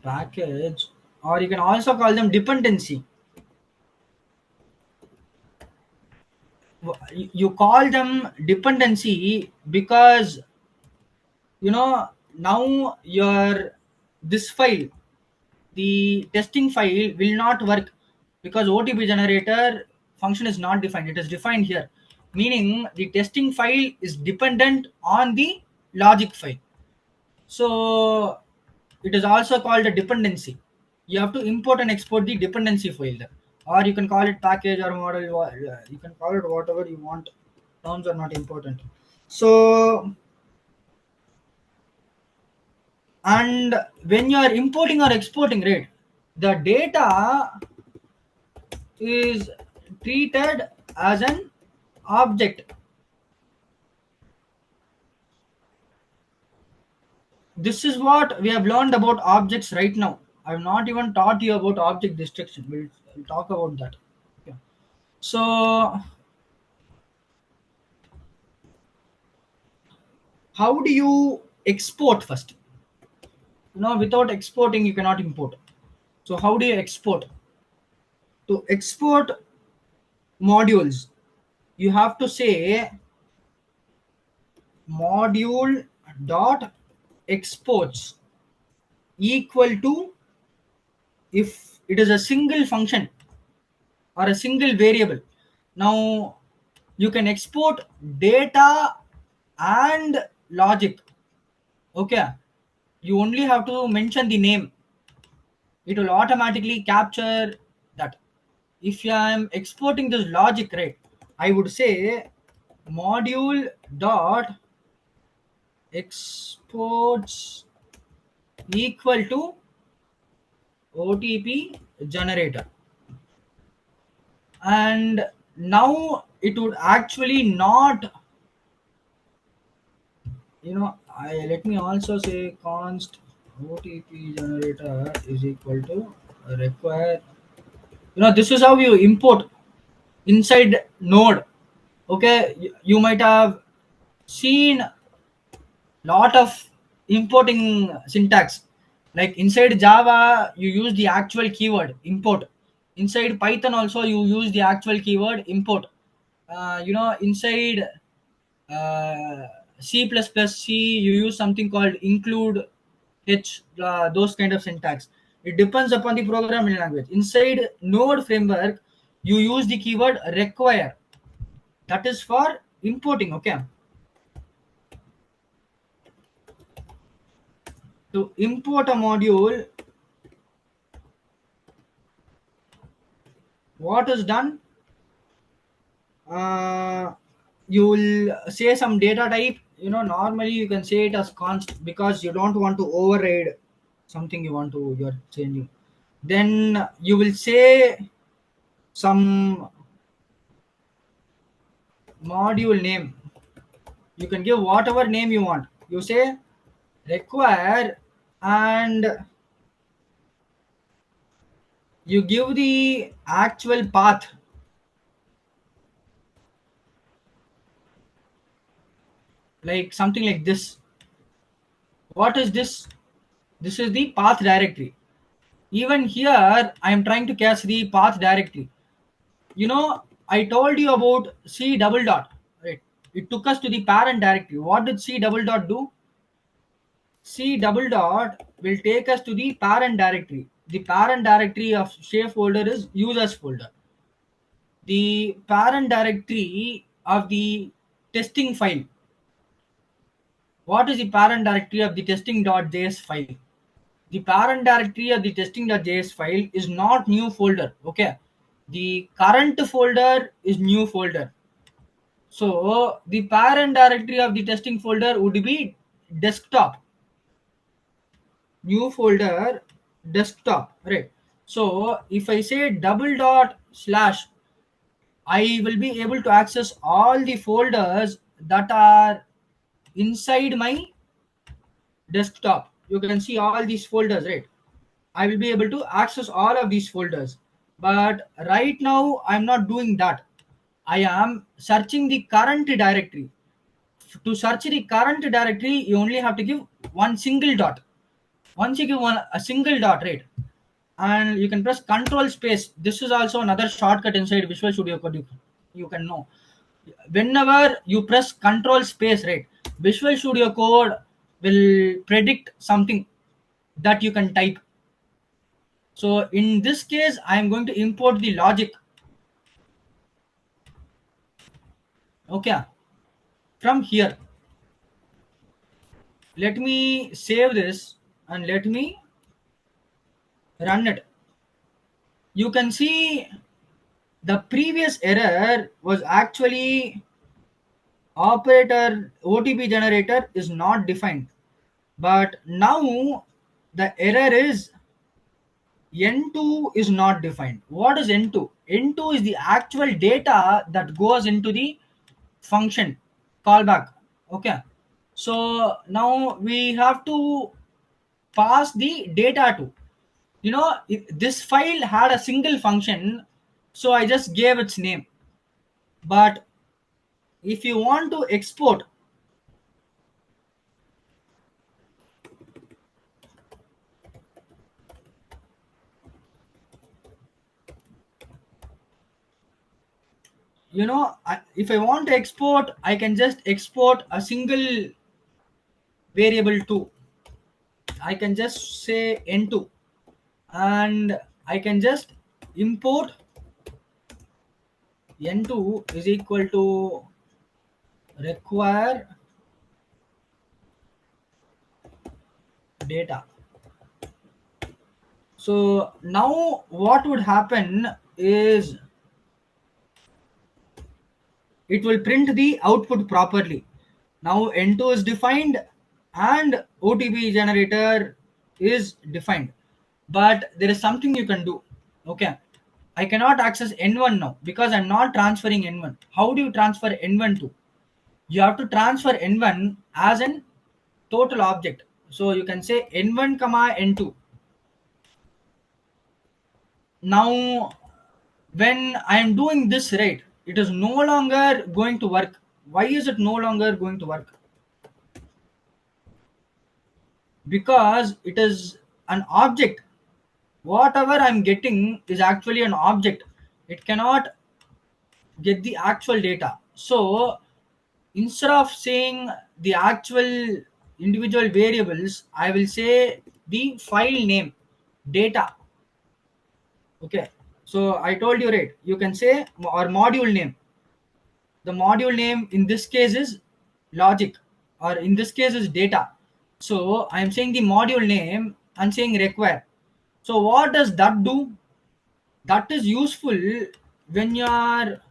package, or you can also call them dependency. You call them dependency because now your this file, the testing file will not work because OTP generator function is not defined. It is defined here, meaning the testing file is dependent on the logic file. So it is also called a dependency. You have to import and export the dependency file there, or you can call it package or model. You can call it whatever you want. Terms are not important. So, and when you are importing or exporting, right, the data is treated as an object. This is what we have learned about objects right now. I have not even taught you about object destruction. We'll talk about that. Okay. So, how do you export first? Without exporting, you cannot import. So, how do you export? To export modules, you have to say module dot exports equal to, if it is a single function or a single variable. Now you can export data and logic. Okay, you only have to mention the name. It will automatically capture that. If I am exporting this logic, right, I would say module dot exports equal to OTP generator. And now it would actually not, let me also say const OTP generator is equal to require. This is how you import inside node. Okay, you might have seen lot of importing syntax. Like inside Java you use the actual keyword import, inside Python also you use the actual keyword import. Inside uh, C++, you use something called include h, those kind of syntax. It depends upon the programming language. Inside node framework you use the keyword require, that is for importing. Okay, to import a module, what is done, uh, you will say some data type. Normally you can say it as const because you don't want to override something you're changing. Then you will say some module name. You can give whatever name you want. You say require, and you give the actual path, like something like this. What is this? This is the path directory. Even here I am trying to catch the path directory. I told you about C double dot, right? It took us to the parent directory. What did C double dot do? C double dot will take us to the parent directory. The parent directory of shape folder is users folder. The parent directory of the testing file. What is the parent directory of the testing.js file? The parent directory of the testing.js file is not new folder. Okay, the current folder is new folder. So the parent directory of the testing folder would be desktop, new folder, desktop, right? So if I say double dot slash, I will be able to access all the folders that are inside my desktop. You can see all these folders, right? I will be able to access all of these folders. But right now I'm not doing that. I am searching the current directory. to search the current directory, you only have to give one single dot. Once you give a single dot, right, and you can press control space. This is also another shortcut inside Visual Studio Code. You can know, whenever you press control space, right, Visual Studio Code will predict something that you can type. So in this case, I am going to import the logic. Okay, from here, let me save this and let me run it. You can see the previous error was actually operator OTP generator is not defined, but now the error is N2 is not defined. What is N2? N2 is the actual data that goes into the function callback. Okay, so now we have to pass the data to, this file had a single function, so I just gave its name. But if you want to export, if I want to export, I can just export a single variable to. I can just say n2, and I can just import n2 is equal to require data. So now what would happen is it will print the output properly. Now N2 is defined and OTP generator is defined. But there is something you can do. Okay. I cannot access N1 now because I'm not transferring N1. How do you transfer N1 to? You have to transfer N1 as an total object. So you can say N1 comma N2. Now when I am doing this, right, it is no longer going to work. Why is it no longer going to work? Because it is an object. Whatever I'm getting is actually an object. It cannot get the actual data. So instead of saying the actual individual variables, I will say the file name data. Okay, so I told you, right, you can say or module name. The module name in this case is logic, or in this case is data. So I am saying the module name and saying require. So what does that do? That is useful when you are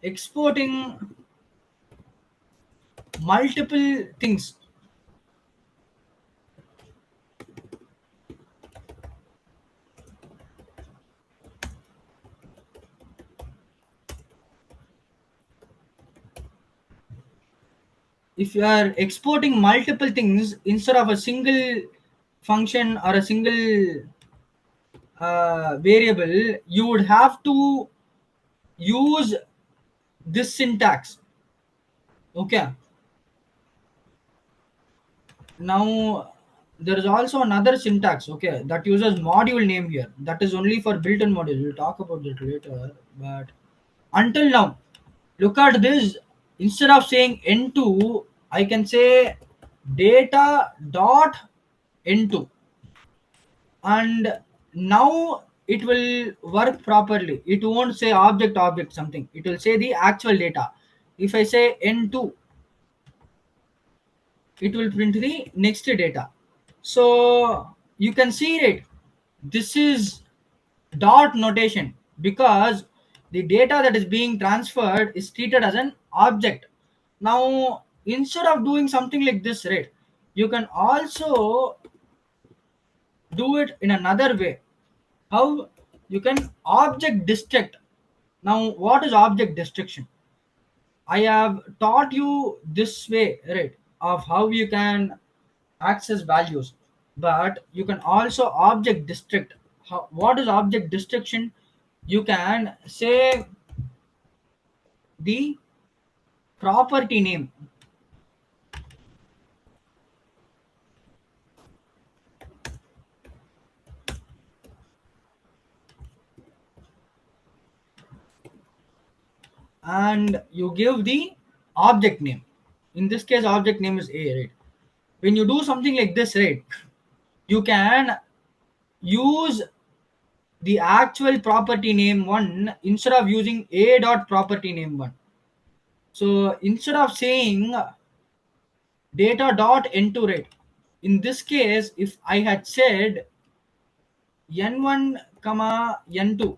exporting multiple things. If you are exporting multiple things instead of a single function or a single variable, you would have to use this syntax. Okay, now there is also another syntax, okay, that uses module name here. That is only for built-in module. We'll talk about it later, but until now, look at this. Instead of saying n2, I can say data dot n2, and now it will work properly. It won't say object something. It will say the actual data. If I say n2, it will print the next data. So you can see it. This is dot notation because the data that is being transferred is treated as an object. Now instead of doing something like this, right, you can also do it in another way. How? You can object destruct. Now what is object destruction? I have taught you this way, right, of how you can access values, but you can also object destruct. What is object destruction? You can say the property name. And you give the object name. In this case, object name is A, right? When you do something like this, right, you can use the actual property name one instead of using A dot property name one. So instead of saying data dot n2, right, in this case, if I had said n1 comma n2,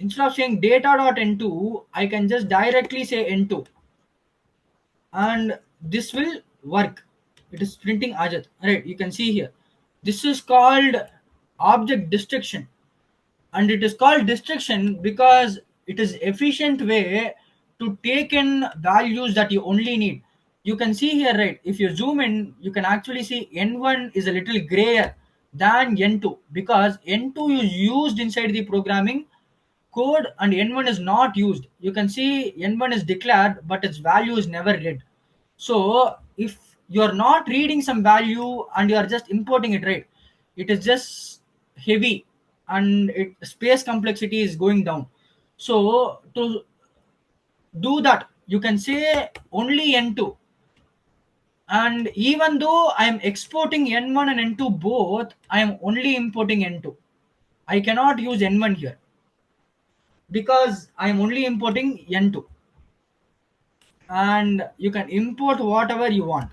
instead of saying data dot n2, I can just directly say n2, and this will work. It is printing Ajat, right? You can see here, this is called object destruction. And it is called destruction because it is efficient way to take in values that you only need. You can see here, right, if you zoom in, you can actually see n1 is a little grayer than n2 because n2 is used inside the programming code and n1 is not used. You can see n1 is declared but its value is never read. So if you are not reading some value and you are just importing it, right, it is just heavy and it space complexity is going down. So to do that, you can say only n2. And even though I am exporting n1 and n2 both, I am only importing n2. I cannot use n1 here because I am only importing n2. And you can import whatever you want.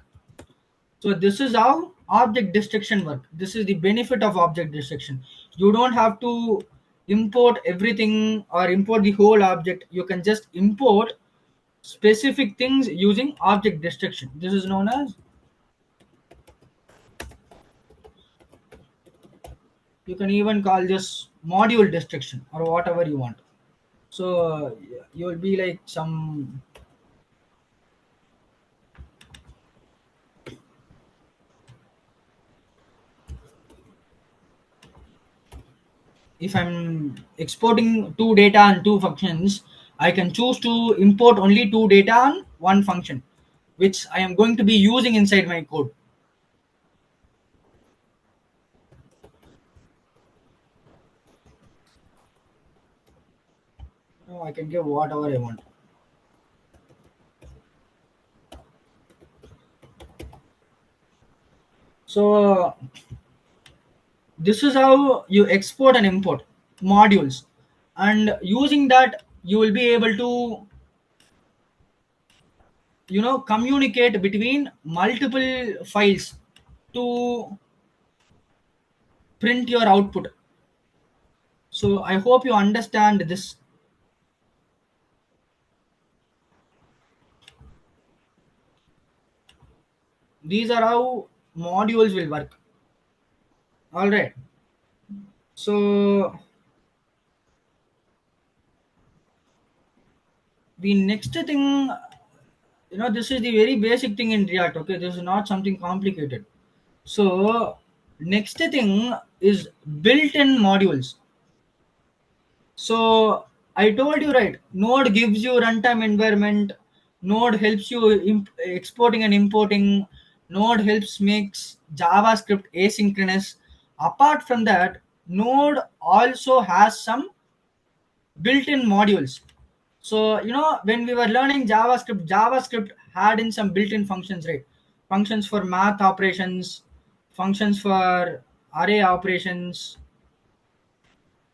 So this is how object destruction work. This is the benefit of object destruction. You don't have to import everything or import the whole object. You can just import specific things using object destruction. This is known as, you can even call this module destruction or whatever you want. So you will be like some, if I'm exporting two data and two functions, I can choose to import only two data and one function, which I am going to be using inside my code. No, I can give whatever I want. So this is how you export and import modules, and using that you will be able to communicate between multiple files to print your output. So I hope you understand this. These are how modules will work. All right. So the next thing, this is the very basic thing in React. Okay, this is not something complicated. So next thing is built-in modules. So I told you, right, Node gives you runtime environment. Node helps you exporting and importing. Node helps makes JavaScript asynchronous. Apart from that, Node also has some built-in modules. So when we were learning JavaScript had in some built-in functions, right? Functions for math operations, functions for array operations,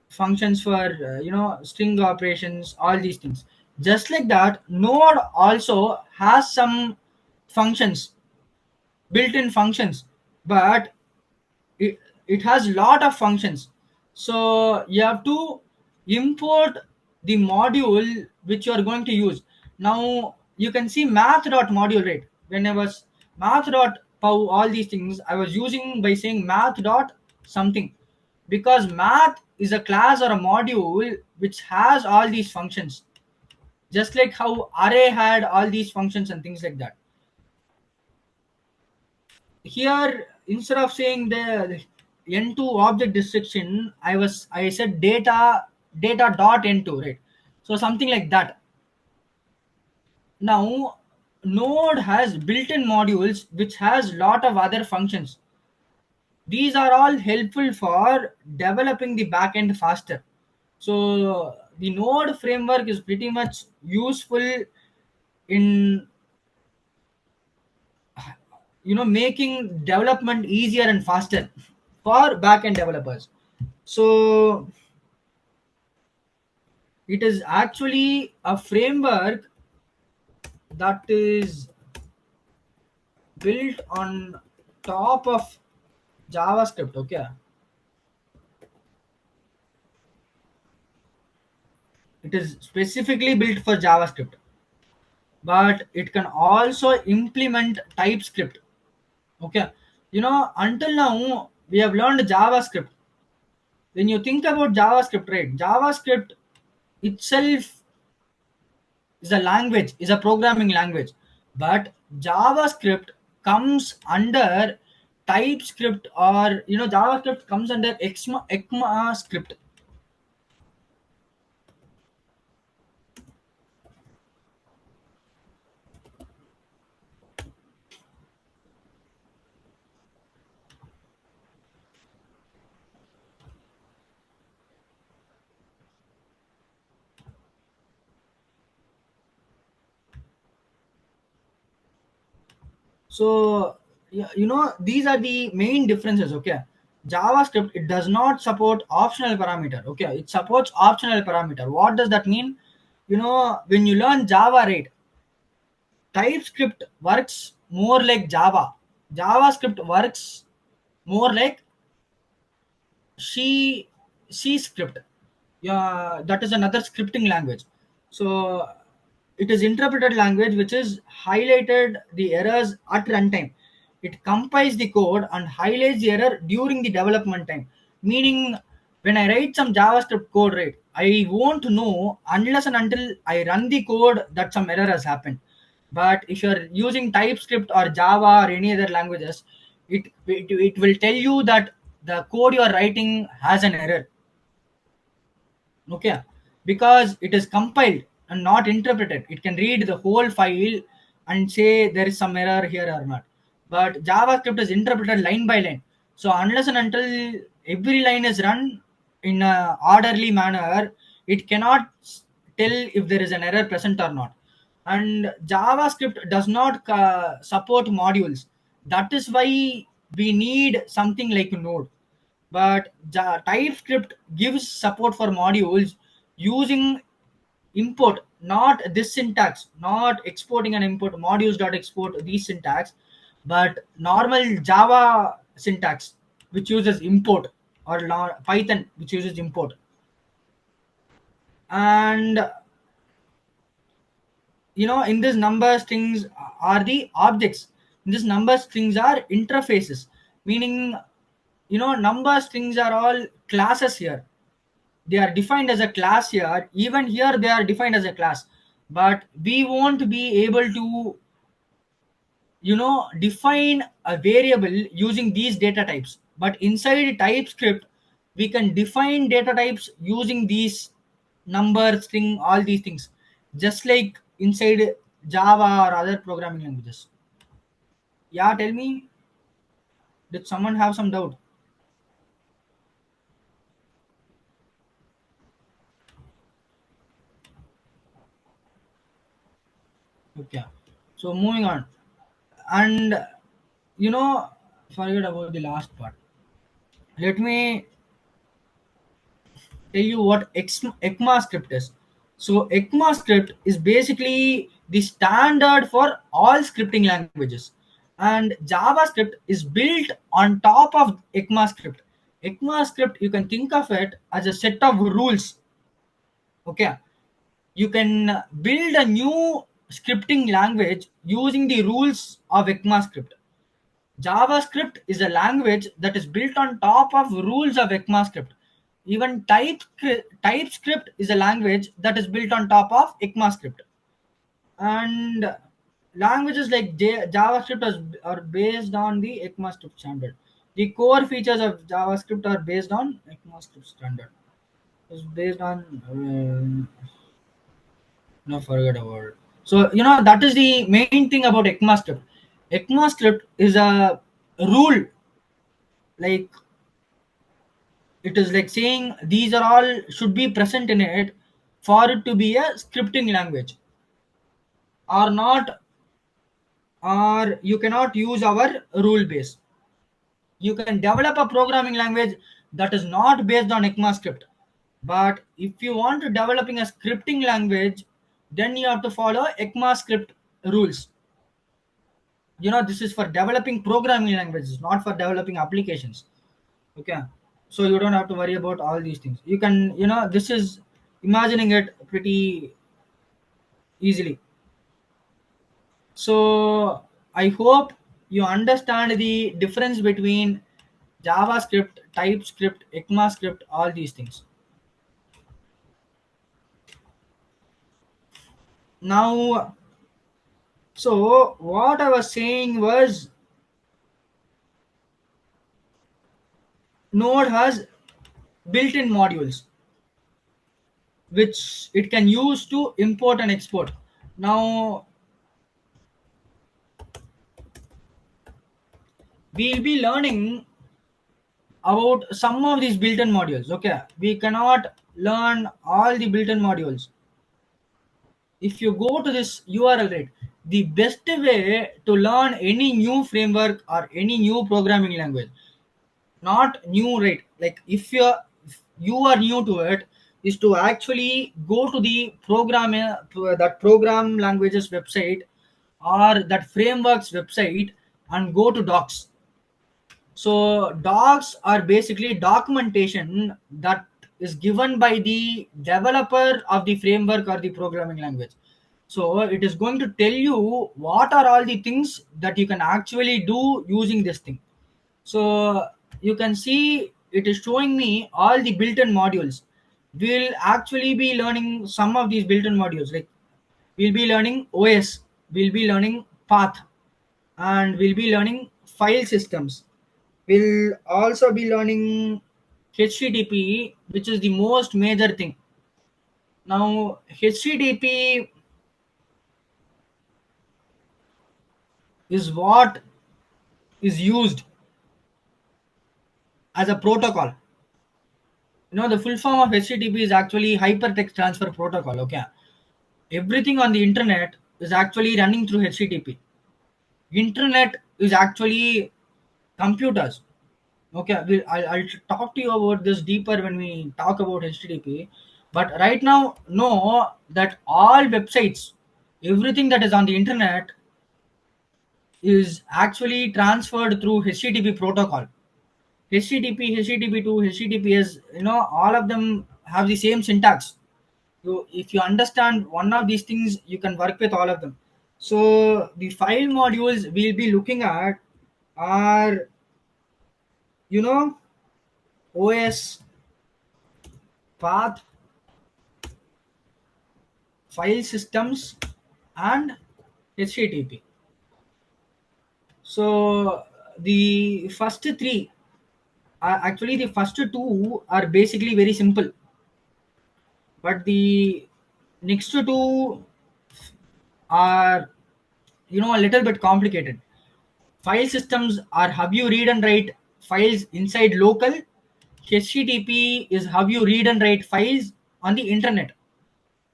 functions for string operations, all these things. Just like that, Node also has some functions, built-in functions, but it has lot of functions. So you have to import the module which you are going to use. Now you can see math.module, right? When I was math.pow, all these things I was using by saying math dot something, because math is a class or a module which has all these functions, just like how array had all these functions and things like that. Here, instead of saying the n2 object description, I said data dot n2, right? So something like that. Now, Node has built-in modules which has lot of other functions. These are all helpful for developing the backend faster. So the Node framework is pretty much useful in making development easier and faster for backend developers. So it is actually a framework that is built on top of JavaScript. Okay, it is specifically built for JavaScript, but it can also implement TypeScript. Okay, until now we have learned JavaScript. When you think about JavaScript, right? JavaScript itself is a language, is a programming language, but JavaScript comes under TypeScript, or JavaScript comes under ECMAScript. So these are the main differences. Okay, JavaScript, it does not support optional parameter. Okay, it supports optional parameter. What does that mean? When you learn Java, right, TypeScript works more like Java. JavaScript works more like C C script. Yeah, that is another scripting language. So it is interpreted language which is highlighted the errors at runtime. It compiles the code and highlights the error during the development time. Meaning, when I write some JavaScript code, right, I won't know unless and until I run the code that some error has happened. But if you're using TypeScript or Java or any other languages, it will tell you that the code you are writing has an error. Okay, because it is compiled and not interpreted. It can read the whole file and say there is some error here or not. But JavaScript is interpreted line by line. So unless and until every line is run in a orderly manner, it cannot tell if there is an error present or not. And JavaScript does not support modules. That is why we need something like Node. But TypeScript gives support for modules using import, not this syntax, not exporting and import modules dot export these syntax, but normal Java syntax which uses import, or Python which uses import. And in this number strings are the objects. In this number strings are interfaces, meaning number strings are all classes here. They are defined as a class here. Even here they are defined as a class, but we won't be able to define a variable using these data types. But inside TypeScript we can define data types using these number string, all these things, just like inside Java or other programming languages. Yeah, tell me, did someone have some doubt? Okay, so moving on. And you know forget about the last part. Let me tell you what ECMAScript is. So ECMAScript is basically the standard for all scripting languages, and JavaScript is built on top of ECMAScript. ECMAScript, you can think of it as a set of rules. Okay, you can build a new scripting language using the rules of ECMAScript. JavaScript is a language that is built on top of rules of ECMAScript. Even TypeScript is a language that is built on top of ECMAScript. And languages like JavaScript are based on the ECMAScript standard. The core features of JavaScript are based on ECMAScript standard. It's based on no, forget about it. So that is the main thing about ECMAScript. ECMAScript is a rule, like it is like saying these are all should be present in it for it to be a scripting language, or not, or you cannot use our rule base. You can develop a programming language that is not based on ECMAScript, but if you want to developing a scripting language, then you have to follow ECMAScript rules. This is for developing programming languages, not for developing applications. Okay, so you don't have to worry about all these things. You can, this is imagining it pretty easily. So I hope you understand the difference between JavaScript, TypeScript, ECMAScript, all these things. Now, so what I was saying was, Node has built-in modules which it can use to import and export. Now, we'll be learning about some of these built-in modules. Okay, we cannot learn all the built-in modules. If you go to this URL, right, the best way to learn any new framework or any new programming language, not new, right, like if you are new to it, is to actually go to the that program languages website or that frameworks website and go to docs. So docs are basically documentation that is given by the developer of the framework or the programming language. So it is going to tell you what are all the things that you can actually do using this thing. So you can see it is showing me all the built-in modules. We'll actually be learning some of these built-in modules. Like we'll be learning OS, we'll be learning path, and we'll be learning file systems. We'll also be learning HTTP, which is the most major thing. Now, HTTP is what is used as a protocol. The full form of HTTP is actually Hypertext Transfer Protocol. Okay, everything on the internet is actually running through HTTP. Internet is actually computers. Okay, I'll talk to you about this deeper when we talk about HTTP. But right now, know that all websites, everything that is on the internet, is actually transferred through HTTP protocol. HTTP, HTTP2, HTTPS, all of them have the same syntax. So if you understand one of these things, you can work with all of them. So the file modules we'll be looking at are, you know, OS, path, file systems, and HTTP. So the first three, actually the first two are basically very simple, but the next two are, a little bit complicated. File systems are how you read and write files inside local. HTTP is how you read and write files on the internet.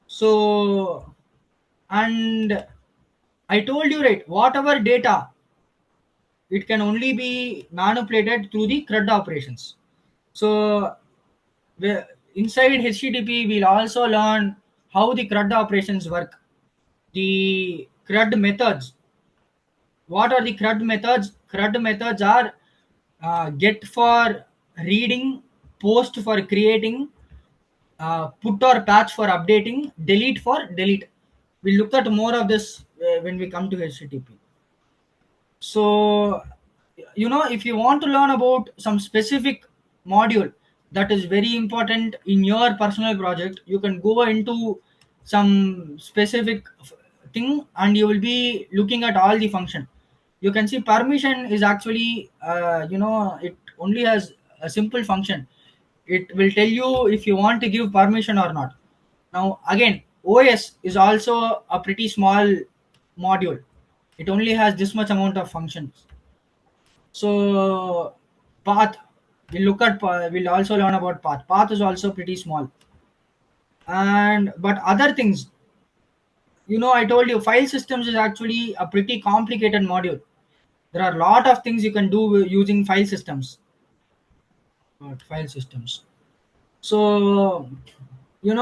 So, and I told you, right, whatever data, it can only be manipulated through the CRUD operations. So inside HTTP, we'll also learn how the CRUD operations work, the CRUD methods. What are the CRUD methods? CRUD methods are get for reading, post for creating, put or patch for updating, delete for delete. We'll look at more of this when we come to HTTP. So, if you want to learn about some specific module that is very important in your personal project, you can go into some specific thing and you will be looking at all the function. You can see permission is actually, it only has a simple function. It will tell you if you want to give permission or not. Now, again, OS is also a pretty small module. It only has this much amount of functions. So path, we'll also learn about path is also pretty small. And but other things, I told you file systems is actually a pretty complicated module. There are a lot of things you can do using file systems. File systems. So you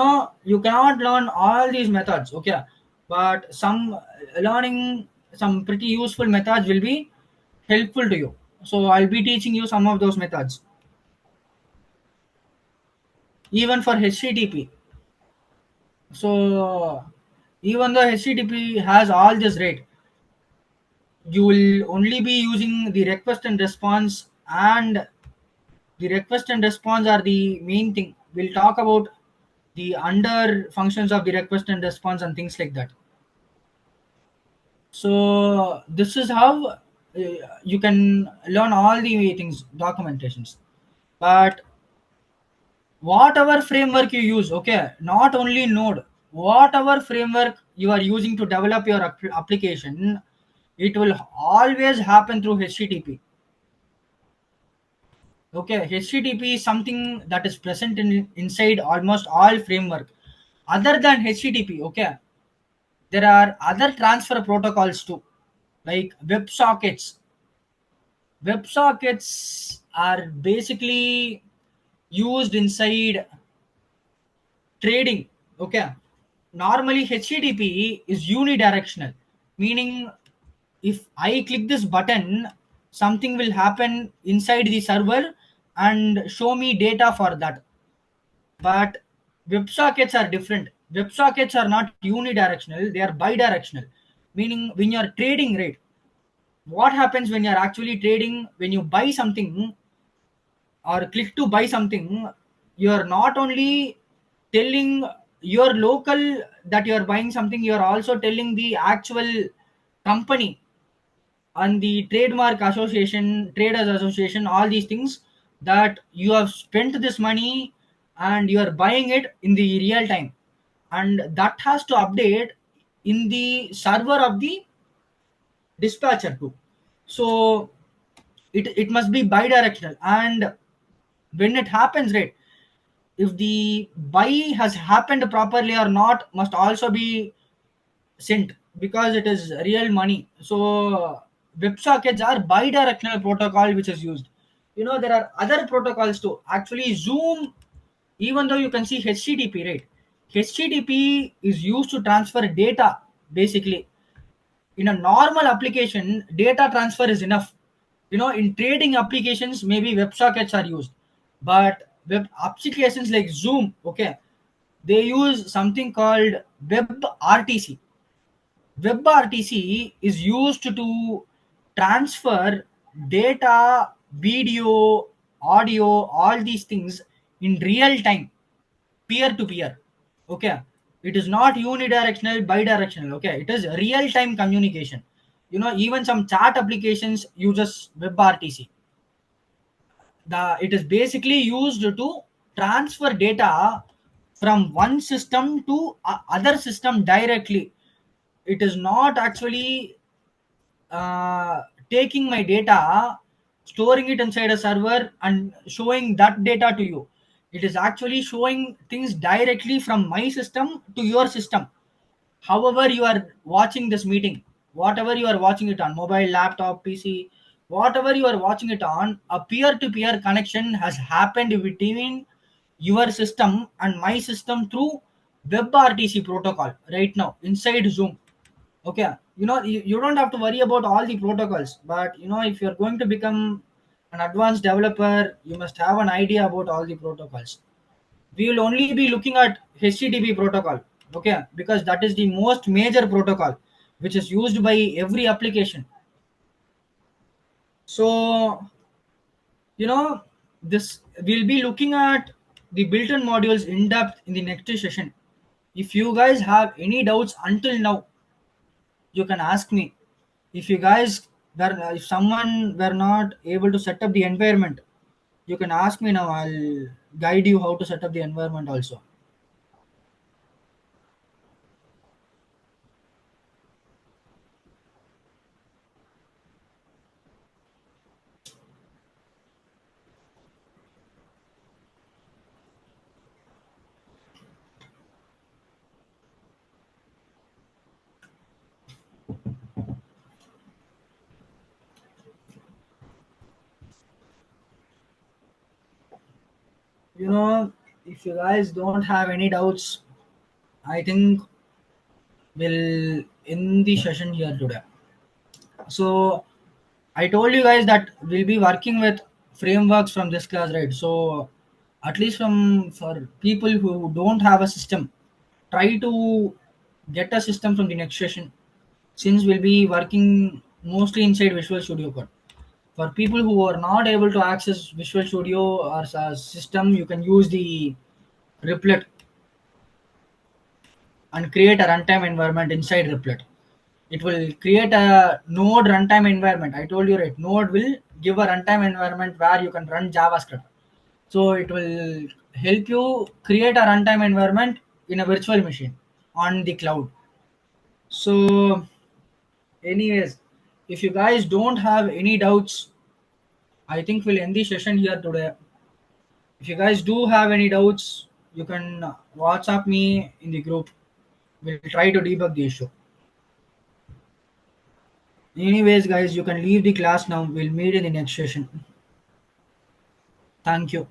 cannot learn all these methods, okay, but learning some pretty useful methods will be helpful to you. So I'll be teaching you some of those methods. Even for HTTP, so even though HTTP has all this rate, you will only be using the request and response, and the request and response are the main thing. We'll talk about the under functions of the request and response and things like that. So this is how you can learn all the things, documentations. But whatever framework you use, okay, not only Node, whatever framework you are using to develop your application, it will always happen through HTTP. Okay, HTTP is something that is present inside almost all framework. Other than HTTP, okay, there are other transfer protocols too, like WebSockets. WebSockets are basically used inside trading. Okay, normally HTTP is unidirectional, meaning if I click this button, something will happen inside the server and show me data for that. But WebSockets are different. WebSockets are not unidirectional, they are bidirectional, meaning when you are trading, right? What happens when you are actually trading? When you buy something or click to buy something, you are not only telling your local that you are buying something, you are also telling the actual company and the trademark association, traders association, all these things, that you have spent this money and you are buying it in the real time, and that has to update in the server of the dispatcher too. So it must be bidirectional. And when it happens, right, if the buy has happened properly or not must also be sent, because it is real money. So WebSockets are bidirectional protocol which is used. There are other protocols too. Actually, Zoom, even though you can see HTTP, right? HTTP is used to transfer data basically. In a normal application, data transfer is enough. In trading applications, maybe WebSockets are used, but web applications like Zoom, okay, they use something called WebRTC. WebRTC is used to transfer data, video, audio, all these things in real time, peer to peer. Okay, it is not unidirectional, bidirectional. Okay, it is real time communication. Even some chat applications uses WebRTC. It is basically used to transfer data from one system to other system directly. It is not actually uh, taking my data, storing it inside a server and showing that data to you. It is actually showing things directly from my system to your system. However you are watching this meeting, whatever you are watching it on mobile, laptop, PC, whatever you are watching it on, a peer-to-peer connection has happened between your system and my system through WebRTC protocol right now inside Zoom. Okay, you don't have to worry about all the protocols, but if you're going to become an advanced developer, you must have an idea about all the protocols. We will only be looking at HTTP protocol, okay, because that is the most major protocol which is used by every application. So you know this we'll be looking at the built-in modules in depth in the next session. If you guys have any doubts until now, you can ask me. If you guys if someone were not able to set up the environment, you can ask me now. I'll guide you how to set up the environment also. You know, if you guys don't have any doubts, I think we'll end the session here today. So I told you guys that we'll be working with frameworks from this class, right? So at least from for people who don't have a system, try to get a system from the next session. Since we'll be working mostly inside Visual Studio Code. For people who are not able to access Visual Studio or system, you can use the Replit and create a runtime environment inside Replit. It will create a node runtime environment. I told you, right, node will give a runtime environment where you can run JavaScript. So it will help you create a runtime environment in a virtual machine on the cloud. So anyways, if you guys don't have any doubts, I think we'll end the session here today. If you guys do have any doubts, you can WhatsApp me in the group. We'll try to debug the issue. Anyways, guys, you can leave the class now. We'll meet in the next session. Thank you.